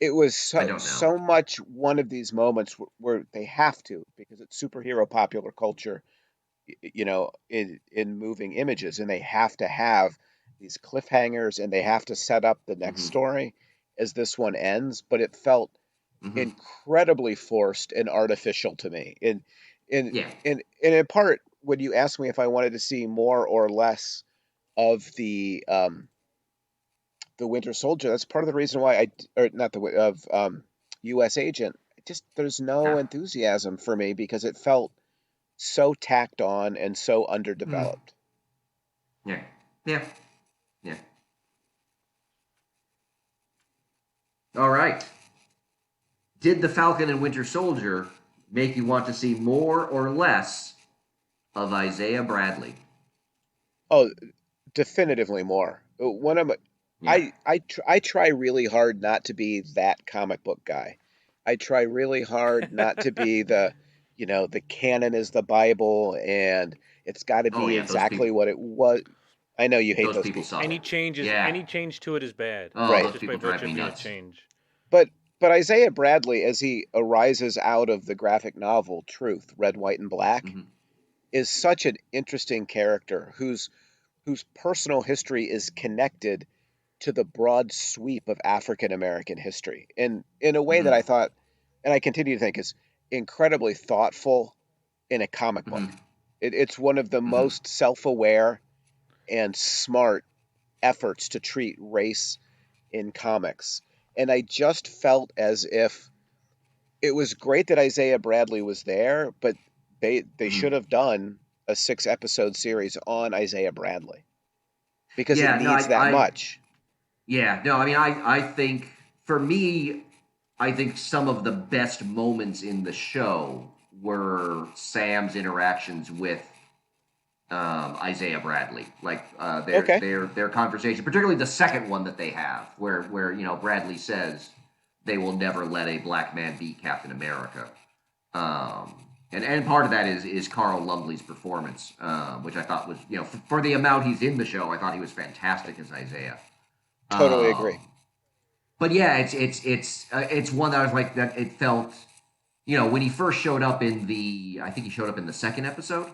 I so don't know. so much one of these moments where they have to, because it's superhero popular culture. in moving images, and they have to have these cliffhangers, and they have to set up the next Hmm. story as this one ends. But it felt Hmm. incredibly forced and artificial to me. In Yeah. in part, when you asked me if I wanted to see more or less of the Winter Soldier, that's part of the reason why or not the of U.S. Agent. Just there's no Yeah. enthusiasm for me because it felt so tacked on and so Mm. underdeveloped. Yeah. Yeah. Yeah. All right. Did the Falcon and Winter Soldier make you want to see more or less of Isaiah Bradley? Oh, definitively more. One of my, Yeah. I try really hard not to be that comic book guy. I try really hard not to be the canon is the Bible and it's got to Oh be yeah, exactly what it was. I know you hate those those people people. suck. Any Yeah. change to it is bad, Oh, Right. those just by people drive virtue me of being a nuts. change. But Isaiah Bradley, as he arises out of the graphic novel Truth, Red, White, and Black, Hmm. is such an interesting character whose personal history is connected to the broad sweep of African American history in a way that Hmm. I thought, and I continue to think, is incredibly thoughtful in a comic book. Hmm. It's one of the Hmm. most self-aware and smart efforts to treat race in comics. And I just felt as if it was great that Isaiah Bradley was there, but they Hmm. should have done a 6 episode series on Isaiah Bradley because it Yeah. No, needs that much. yeah. No, I mean, I think for me, I think some of the best moments in the show were Sam's interactions with Isaiah Bradley, like Okay, their conversation, particularly the second one that they have, where Bradley says they will never let a black man be Captain America, and part of that is Carl Lumbly's performance, which I thought was for the amount he's in the show, I thought he was fantastic as Isaiah. totally Um, agree. but yeah, it's one that I was like that. It felt when he first showed up I think he showed up in the second episode.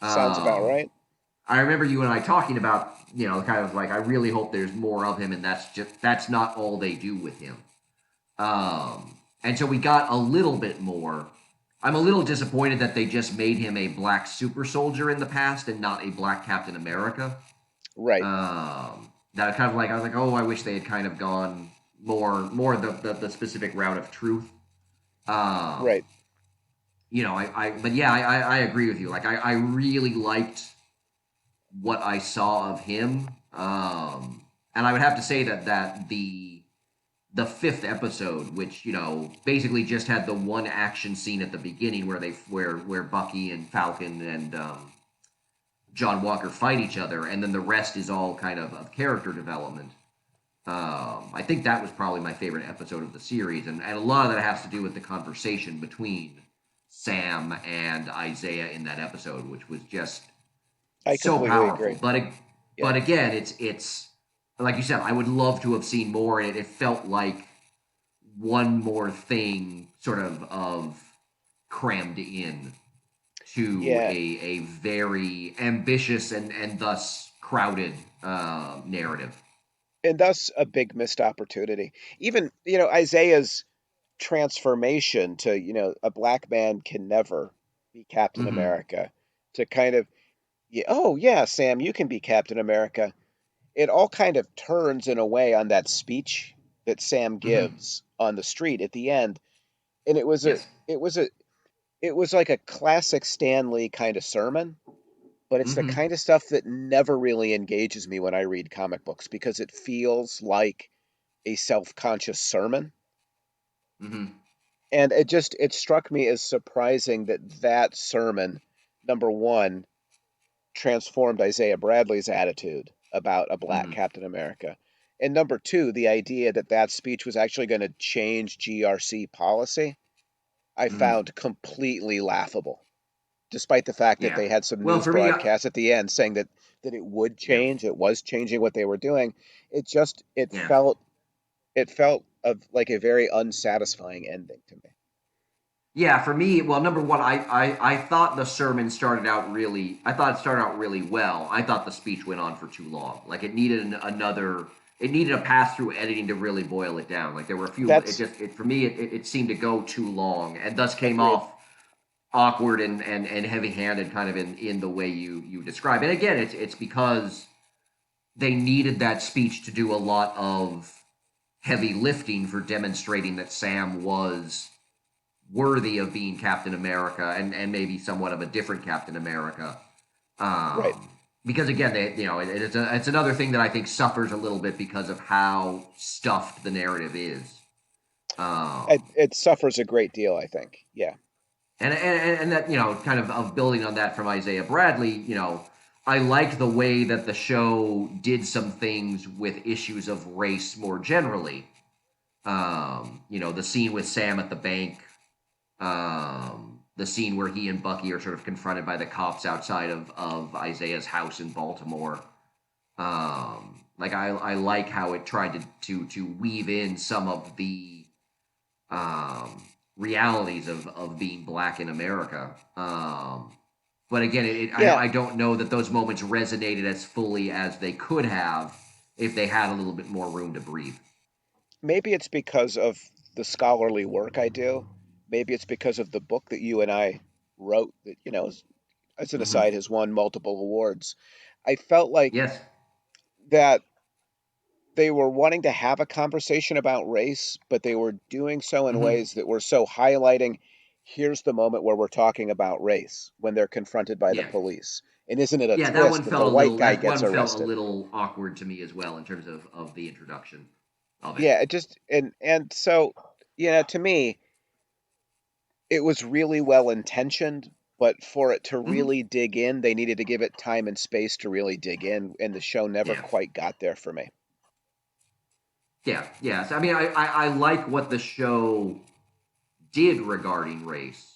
Sounds about Um, right. I remember you and I talking about, kind of like I really hope there's more of him, and that's not all they do with him. And so we got a little bit more. I'm a little disappointed that they just made him a black super soldier in the past and not a black Captain America. Right, That kind of like I was like, oh, I wish they had kind of gone more the specific route of truth. Um, right. but yeah, I agree with you. Like I really liked what I saw of him. And I would have to say that the fifth episode, which basically just had the one action scene at the beginning where Bucky and Falcon and John Walker fight each other, and then the rest is all kind of character development. I think that was probably my favorite episode of the series, and a lot of that has to do with the conversation between Sam and Isaiah in that episode, which was just I so completely powerful. agree. Yeah. But again, it's like you said. I would love to have seen more. It felt like one more thing, sort of crammed in to Yeah, a very ambitious and thus crowded narrative. and thus a big missed opportunity. Even, Isaiah's transformation to, a black man can never be Captain Mm-hmm. America, to kind of, yeah, oh yeah, Sam, you can be Captain America. It all kind of turns in a way on that speech that Sam Mm-hmm. gives on the street at the end. And Yes. it was like a classic Stan Lee kind of sermon, but it's the Mm-hmm. kind of stuff that never really engages me when I read comic books because it feels like a self-conscious sermon. Mm-hmm. And it struck me as surprising that that sermon, number one, transformed Isaiah Bradley's attitude about a black Mm-hmm. Captain America. And number two, the idea that that speech was actually going to change GRC policy, I Mm-hmm. found completely laughable, despite the fact that Yeah. they had some Well, news for me, broadcasts at the end saying that it would yeah, change, it was changing what they were doing. It yeah. felt of like a very unsatisfying ending to me. Yeah, for me, well, number one, I thought the sermon started out really. I thought it started out really well. I thought the speech went on for too long. Like it needed another. It needed a pass through editing to really boil it down. Like there were a few. It That's just it for me it seemed to go too long, and thus came agreed. off awkward and heavy handed, kind of in the way you describe. And again, it's because they needed that speech to do a lot of heavy lifting for demonstrating that Sam was worthy of being Captain America and maybe somewhat of a different Captain America. Right. Because again, it's another thing that I think suffers a little bit because of how stuffed the narrative is. It suffers a great deal, I think. Yeah. And that kind of building on that from Isaiah Bradley, I liked the way that the show did some things with issues of race more generally. The scene with Sam at the bank, the scene where he and Bucky are sort of confronted by the cops outside of Isaiah's house in Baltimore. Like I like how it tried to weave in some of the realities of being black in America. But again, Yeah. I don't know that those moments resonated as fully as they could have if they had a little bit more room to breathe. Maybe it's because of the scholarly work I do. Maybe it's because of the book that you and I wrote that, as an Mm-hmm. aside, has won multiple awards. I felt like Yes. that they were wanting to have a conversation about race, but they were doing so in Mm-hmm. ways that were so highlighting, here's the moment where we're talking about race when they're confronted by the Yeah. police. And isn't it a Yeah, that twist one that the felt a white little. guy That gets one felt a arrested? little awkward to me as well in terms of the introduction of it. Yeah, it just and so, to me, it was really well intentioned, but for it to Mm-hmm. really dig in, they needed to give it time and space to really dig in, and the show never Yeah. quite got there for me. Yeah. Yeah. So, I mean, I like what the show did regarding race.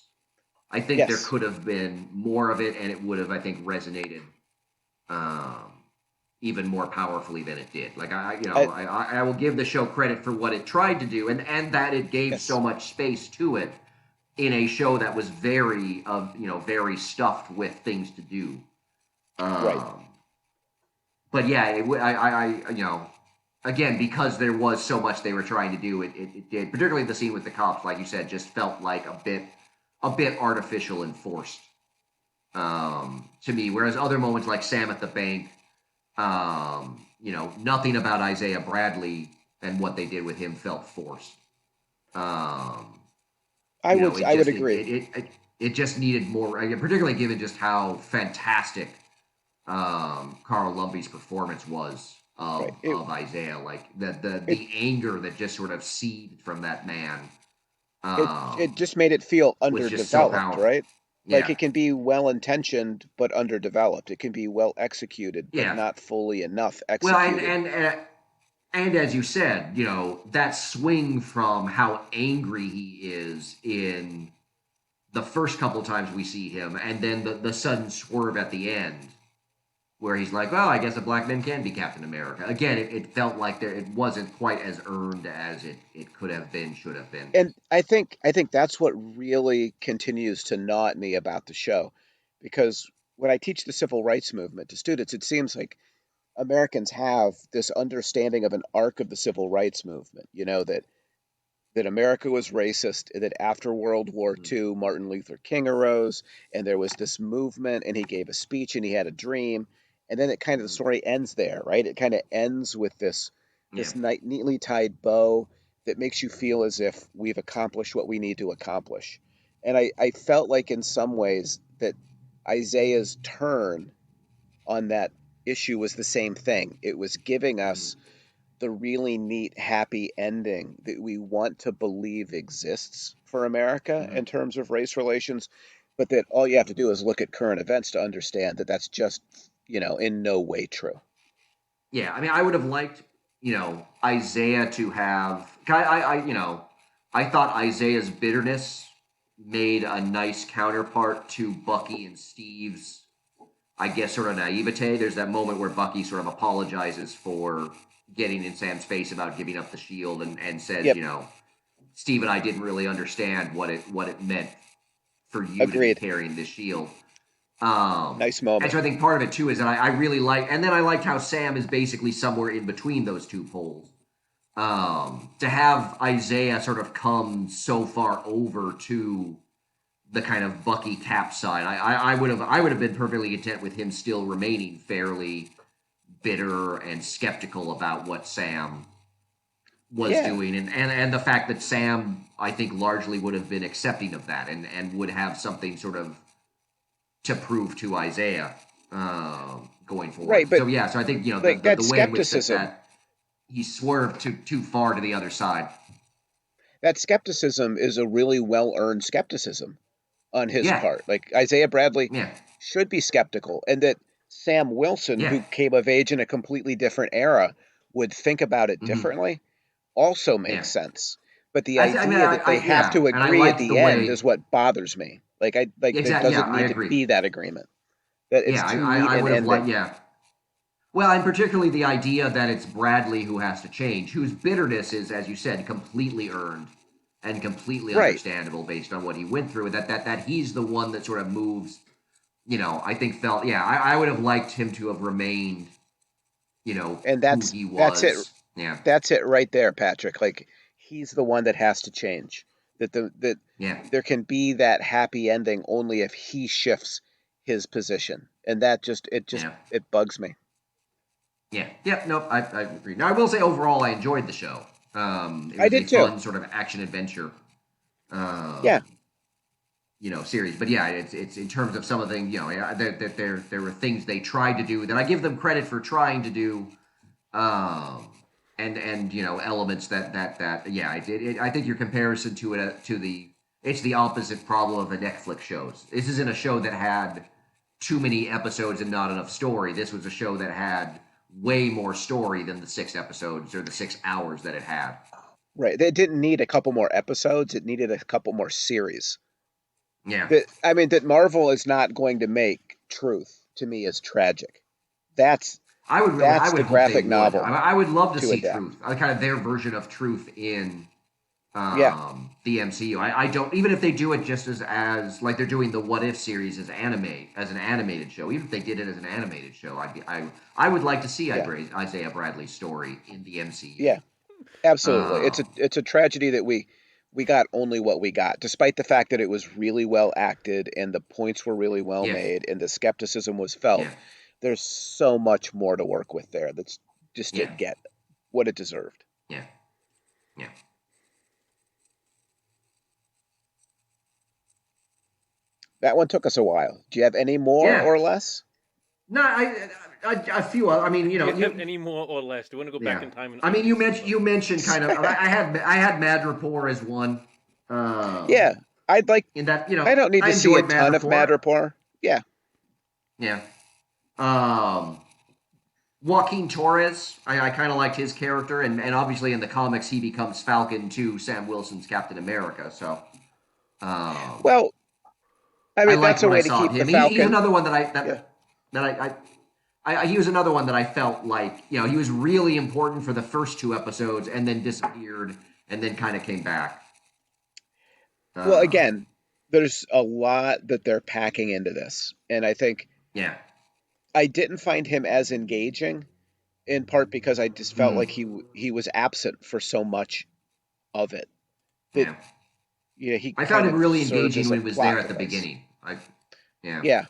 I think there Yes, could have been more of it, and it would have, I think, resonated um, even more powerfully than it did. Like I, I will give the show credit for what it tried to do, and that it gave so yes, much space to it in a show that was very stuffed with things to do. right. Um, but yeah, again, because there was so much they were trying to do, it did. Particularly the scene with the cops, like you said, just felt like a bit artificial and forced to me. Whereas other moments like Sam at the bank, nothing about Isaiah Bradley and what they did with him felt forced. Um, I would it I would just agree. it just needed more, particularly given just how fantastic Carl Lumbly's performance was Right. of Isaiah. Like the It the anger that just sort of seethed from that man it just made it feel was just so underdeveloped, powerful. right? Like Yeah, it can be well intentioned but underdeveloped. It can be well executed but yeah. not fully enough Well, and executed. and and, and as you said, that swing from how angry he is in the first couple times we see him, and then the sudden swerve at the end where he's like, "Well, I guess a black man can be Captain America." Again, it felt like it wasn't quite as earned as it could have been, should have been. And I think that's what really continues to gnaw at me about the show, because when I teach the civil rights movement to students, it seems like Americans have this understanding of an arc of the civil rights movement, that America was racist, and that after World War Mhm. II, Martin Luther King arose, and there was this movement, and he gave a speech, and he had a dream, and then it kind of the Mhm. story ends there, right? It kind of ends with this Yeah. neatly tied bow that makes you feel as if we've accomplished what we need to accomplish. And I felt like in some ways that Isaiah's turn on that issue was the same thing. It was giving Mhm. us the really neat, happy ending that we want to believe exists for America Mhm. in terms of race relations, but that all you have to Mhm. do is look at current events to understand that that's just, in no way true. Yeah, I mean, I would have liked, Isaiah to have. I thought Isaiah's bitterness made a nice counterpart to Bucky and Steve's, I guess, sort of naivete. There's that moment where Bucky sort of apologizes for getting in Sam's face about giving up the shield and says, Yep. Steve and I didn't really understand what it meant for you to be Agreed. carrying this shield. Nice And moment. so I think part of it too is that I really like, and then I liked how Sam is basically somewhere in between those two poles. To have Isaiah sort of come so far over to the kind of Bucky Cap side, I would have been perfectly content with him still remaining fairly bitter and skeptical about what Sam was Yeah. doing, and the fact that Sam I think largely would have been accepting of that and would have something sort of to prove to Isaiah going forward. Right, but So yeah, so I think like the way in which that he swerved too far to the other side. that skepticism is a really well-earned skepticism on his Yeah, part. Like Isaiah Bradley yeah, should be skeptical, and that Sam Wilson, yeah. who came of age in a completely different era, would think about it Hmm. differently also Yeah. makes sense. But the idea that they I have yeah, to and I agree at liked the the end way. is what bothers me. Like there Exactly. Yeah, doesn't I need to agree. be that agreement. That it's Yeah, too neat I an would have liked. ending. Yeah. Well, and particularly the idea that it's Bradley who has to change, whose bitterness is, as you said, completely earned and completely Right. understandable based on what he went through. That he's the one that sort of moves. I think felt. Yeah, I would have liked him to have remained. And Who he was. Yeah. that's it right there, Patrick. Like he's the one that has to change. That Yeah. there can be that happy ending only if he shifts his position. And that just Yeah. it bugs me. Yeah. Yeah. No, I agree. Now I will say overall I enjoyed the show. It I was a did too. fun sort of action adventure. Yeah. Um, series. But yeah, it's in terms of some of the things, yeah, there were things they tried to do that I give them credit for trying to do, and elements that yeah, I did. I think your comparison to it to the it's the opposite problem of the Netflix shows. This isn't a show that had too many episodes and not enough story. This was a show that had way more story than the 6 episodes or the 6 hours that it had. Right. They didn't need a couple more episodes. It needed a couple more series. Yeah. That I mean that Marvel is not going to make Truth to me is tragic. That's I that's would the hope they graphic would. novel I would love to to see adapt. Truth, kind of their version of Truth in Yeah. the MCU. I don't even if they do it just as like they're doing the What If series as an animated show. Even if they did it as an animated show, I would like to see Yeah. Isaiah Bradley's story in the MCU. Yeah. Absolutely. Um, It's a tragedy that we got only what we got, despite the fact that it was really well acted and the points were really well yes, made and the skepticism was felt. yeah, There's so much more to work with there. That's just yeah, didn't get what it deserved. yeah, yeah. That one took us a while. Do you have any more Yeah. or less? No, I feel. I mean, Do you have any more or less? Do you want to go back yeah. in time and I mean, undo some stuff? you mentioned kind of. I had Mad Rapport as one. Yeah. I'd like In that I don't need I to see a enjoyed Mad ton of Mad Rapport. Rapport. Yeah. Yeah. Um, Joaquin Torres. I kind of liked his character, and obviously in the comics he becomes Falcon to Sam Wilson's Captain America. So um, Well, I I mean liked that's a what I way to saw of keep the him. He's Falcon. another one Yeah. that he was another one that I felt like he was really important for the first 2 episodes and then disappeared and then kind of came back. Well, Um, again, there's a lot that they're packing into this, and I think yeah. I didn't find him as engaging in part because I just felt Hmm. like he was absent for so much of it that Yeah. he I found kind him of really served engaging as a when he was there plot at the device. beginning. Yeah. Yeah,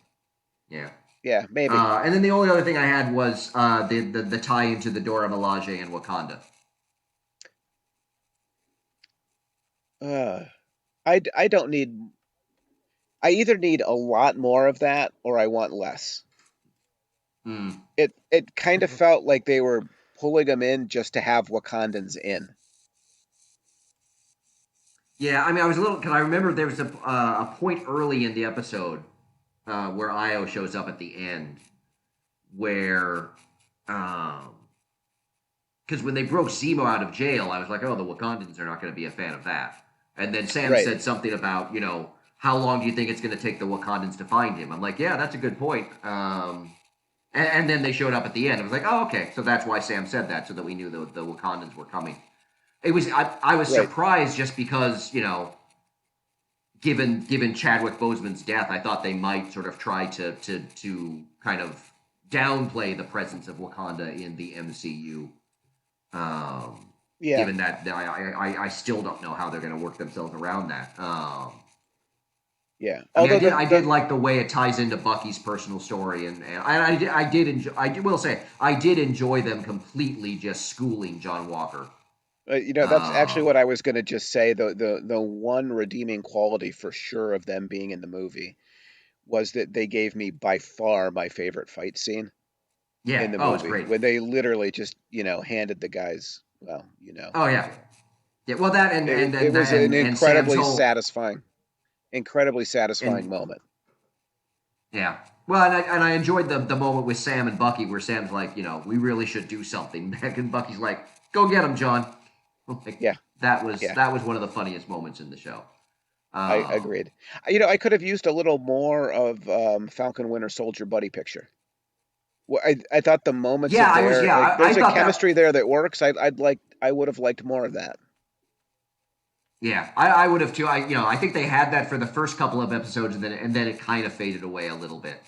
Yeah. yeah, maybe. And then the only other thing I had was the tie into the Dora Milaje and Wakanda. Uh, I don't need. I either need a lot more of that or I want less. Hmm. It kind of felt like they were pulling them in just to have Wakandans in. Yeah, I mean, I was a little because I remember there was a point early in the episode where Io shows up at the end, where because when they broke Zemo out of jail, I was like, oh, the Wakandans are not going to be a fan of that. And then Sam Right. said something about how long do you think it's going to take the Wakandans to find him? I'm like, yeah, that's a good point. And then they showed up at the end. I was like, oh, okay, so that's why Sam said that, so that we knew the Wakandans were coming. it was I was Right. surprised just because given Chadwick Boseman's death, I thought they might sort of try to kind of downplay the presence of Wakanda in the MCU. Um, Yeah. Given that I still don't know how they're going to work themselves around that. Yeah. I mean, Although I did like the way it ties into Bucky's personal story, and I did enjoy. Will say I did enjoy them completely just schooling John Walker. that's actually Um, what I was going to just say. The one redeeming quality for sure of them being in the movie was that they gave me by far my favorite fight scene in yeah. the Oh, it's movie great. when they literally just, handed the guys, well, Oh yeah. Yeah. Well, that it was an and Sam's whole incredibly satisfying and moment. yeah. Well, and I enjoyed the moment with Sam and Bucky where Sam's like, we really should do something. And Bucky's like, go get him, John. Like Yeah. Yeah. that was one of the funniest moments in the show. I Um, agreed. I could have used a little more of Falcon Winter Soldier buddy picture. Well, I thought the moments yeah, of their like I there's a thought that. chemistry there that works. I would have liked more of that. Yeah, I would have too. I think they had that for the first couple of episodes, and then it kind of faded away a little bit.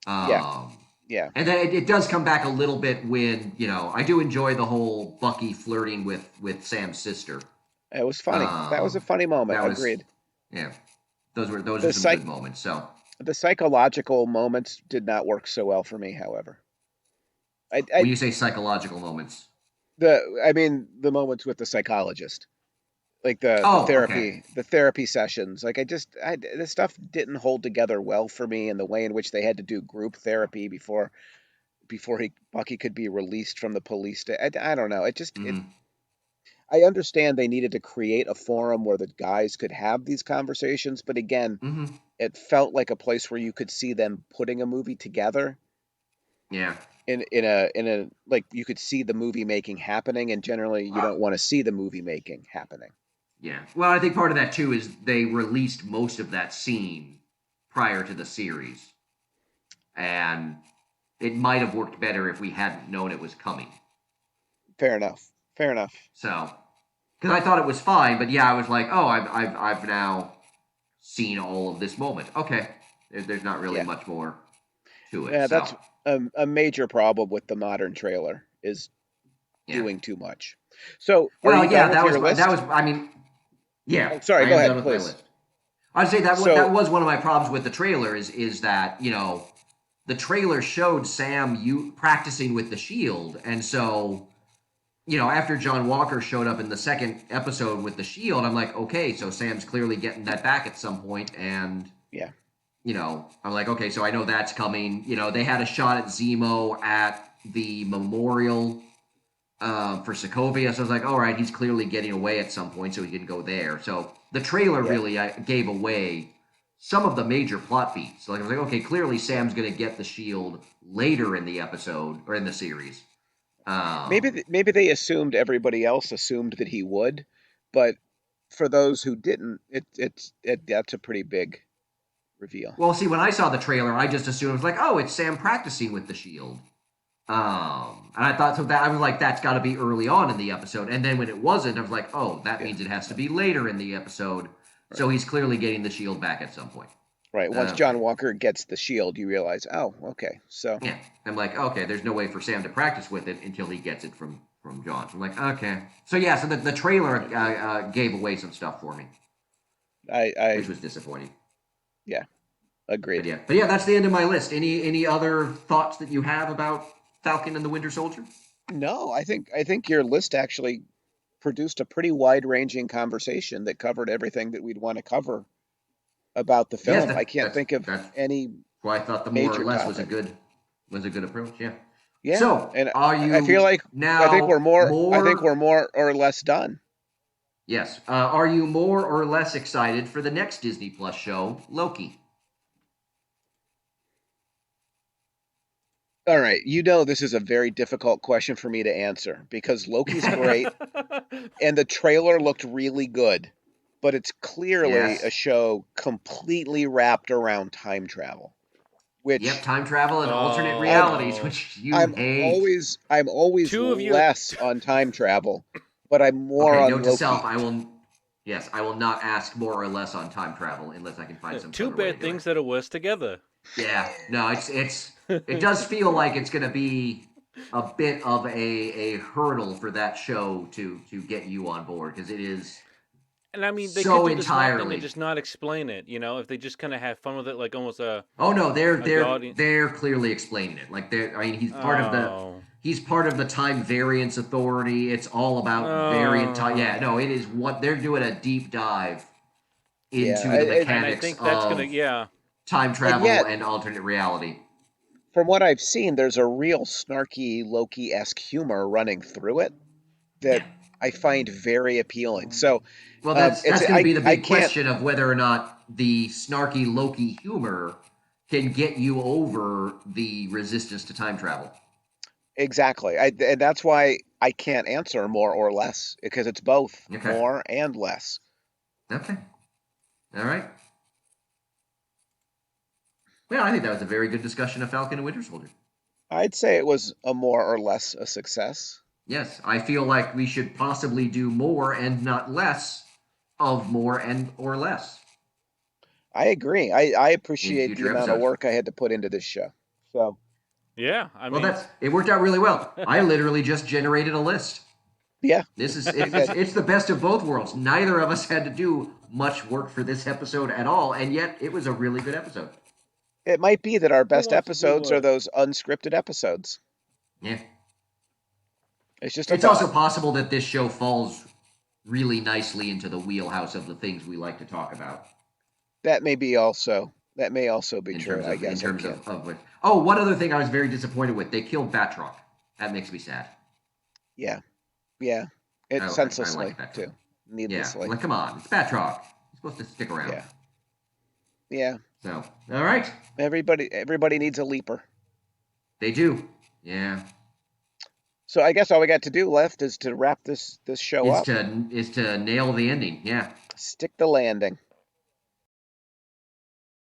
Yeah. Um, Yeah. and then it does come back a little bit when I do enjoy the whole Bucky flirting with Sam's sister. It was funny. That was a Um, funny moment. that was Agreed. yeah, those were The some psych good moments. So the psychological moments did not work so well for me, however. when I you say psychological moments, I mean the moments with the psychologist, like oh okay, the therapy sessions. Like this stuff didn't hold together well for me, and the way in which they had to do group therapy before Bucky could be released from the police. I don't know. hmm I understand they needed to create a forum where the guys could have these conversations, but again, hmm it felt like a place where you could see them putting a movie together yeah. in a like you could see the movie making happening, and generally you don't want to see the movie making happening. Yeah. Well, I think part of that too is they released most of that scene prior to the series, and it might have worked better if we hadn't known it was coming. Fair enough. Fair enough. So, because I thought it was fine, but yeah, I was like, oh, I've now seen all of this moment. Okay, there's not really Yeah. much more to it. Yeah, So, that's a major problem with the modern trailer is yeah. doing too much. So, are Well, you yeah, done with your that list? was. I mean, yeah, Oh, sorry, I go am done ahead, with my please. list. I'd say that So, was one of my problems with the trailer is that the trailer showed Sam you practicing with the shield, and so after John Walker showed up in the second episode with the shield, I'm like, okay, so Sam's clearly getting that back at some point, and yeah, I'm like, okay, so I know that's coming. They had a shot at Zemo at the memorial for Sokovia, so I was like, all right, he's clearly getting away at some point, so he can go there. So the trailer yeah. really gave away some of the major plot beats. Like I was like, okay, clearly Sam's going to get the shield later in the episode or in the series. Um, Maybe they assumed everybody else assumed that he would, but for those who didn't, that's a pretty big reveal. well, see, when I saw the trailer, I just assumed it was like, oh, it's Sam practicing with the shield. And I thought so that I was like, that's got to be early on in the episode. And then when it wasn't, I was like, oh, that Yeah, means it has to be later in the episode. right. So he's clearly getting the shield back at some point. Right. Once Okay. John Walker gets the shield, you realize, oh, okay. So, Yeah. I'm like, okay, there's no way for Sam to practice with it until he gets it from John. So I'm like, okay. So yeah, so the trailer right. gave away some stuff for me, I which was disappointing. yeah, agreed. But yeah, that's the end of my list. Any other thoughts that you have about Falcon and the Winter Soldier? No, I think your list actually produced a pretty wide-ranging conversation that covered everything that we'd want to cover about the Yes, film. I can't think of that's any why I thought the more or major less topic. was a good approach. Yeah. Yeah, So, and are I feel you like now I think more? we're more or less done. Yes. Are you more or less excited for the next Disney Plus show, Loki? All right, this is a very difficult question for me to answer because Loki's great and the trailer looked really good, but it's clearly Yes. a show completely wrapped around time travel, Yep. which Time travel and alternate I'm realities, Oh, which you hate. I'm always two of you. less on time travel but I'm more Okay, on note to self: Loki. Yes, I will not ask more or less on time travel unless I can find some Two clever way to bad do it. things that are worse together. Yeah, no, it does feel like it's going to be a bit of a hurdle for that show to get you on board because it is And I mean, they could so do the smart thing and entirely. just not explain it. If they just kind of have fun with it, like almost Oh no, a Guardian. they're clearly explaining it. Like I mean, Oh, he's part of the Time Variance Authority. It's all about variant time. Yeah, no. no, it is what they're doing a deep dive Yeah, into the And I mechanics think that's gonna, of yeah. time and travel yet, and alternate reality. from what I've seen, there's a real snarky Loki-esque humor running through it that Yeah. I find very appealing. So Well, it's that's going to be the I big can't question of whether or not the snarky Loki humor can get you over the resistance to time travel. exactly. And that's why I can't answer more or less because it's both Okay. more and less. Okay. All right. Well, I think that was a very good discussion of Falcon and Winter Soldier. I'd say it was a more or less a success. Yes, I feel like we should possibly do more and not less of more and or less I agree. I in appreciate the future amount of episodes. work I had to put into this show. So Yeah, I Well, mean, that's it worked out really well. I literally just generated a list. yeah, This is that it's the best of both worlds. Neither of us had to do much work for this episode at all, and yet it was a really good episode. it might be that our who best wants to do episodes are what? those unscripted episodes. Yeah. It's just a It's also thought. possible that this show falls really nicely into the wheelhouse of the things we like to talk about That may also be true. I in guess I terms can't. of what. Oh, one other thing I was very disappointed with. They killed Batroc. That makes me sad. Yeah, yeah. It I like senselessly Batroc. too, Yeah, needlessly. like come on, it's Batroc. He's supposed to stick around. Yeah, yeah. So, all right, Everybody needs a leaper. they do. Yeah, So I guess all we got to do left is to wrap this show up. is to nail the ending. Yeah. Stick the landing.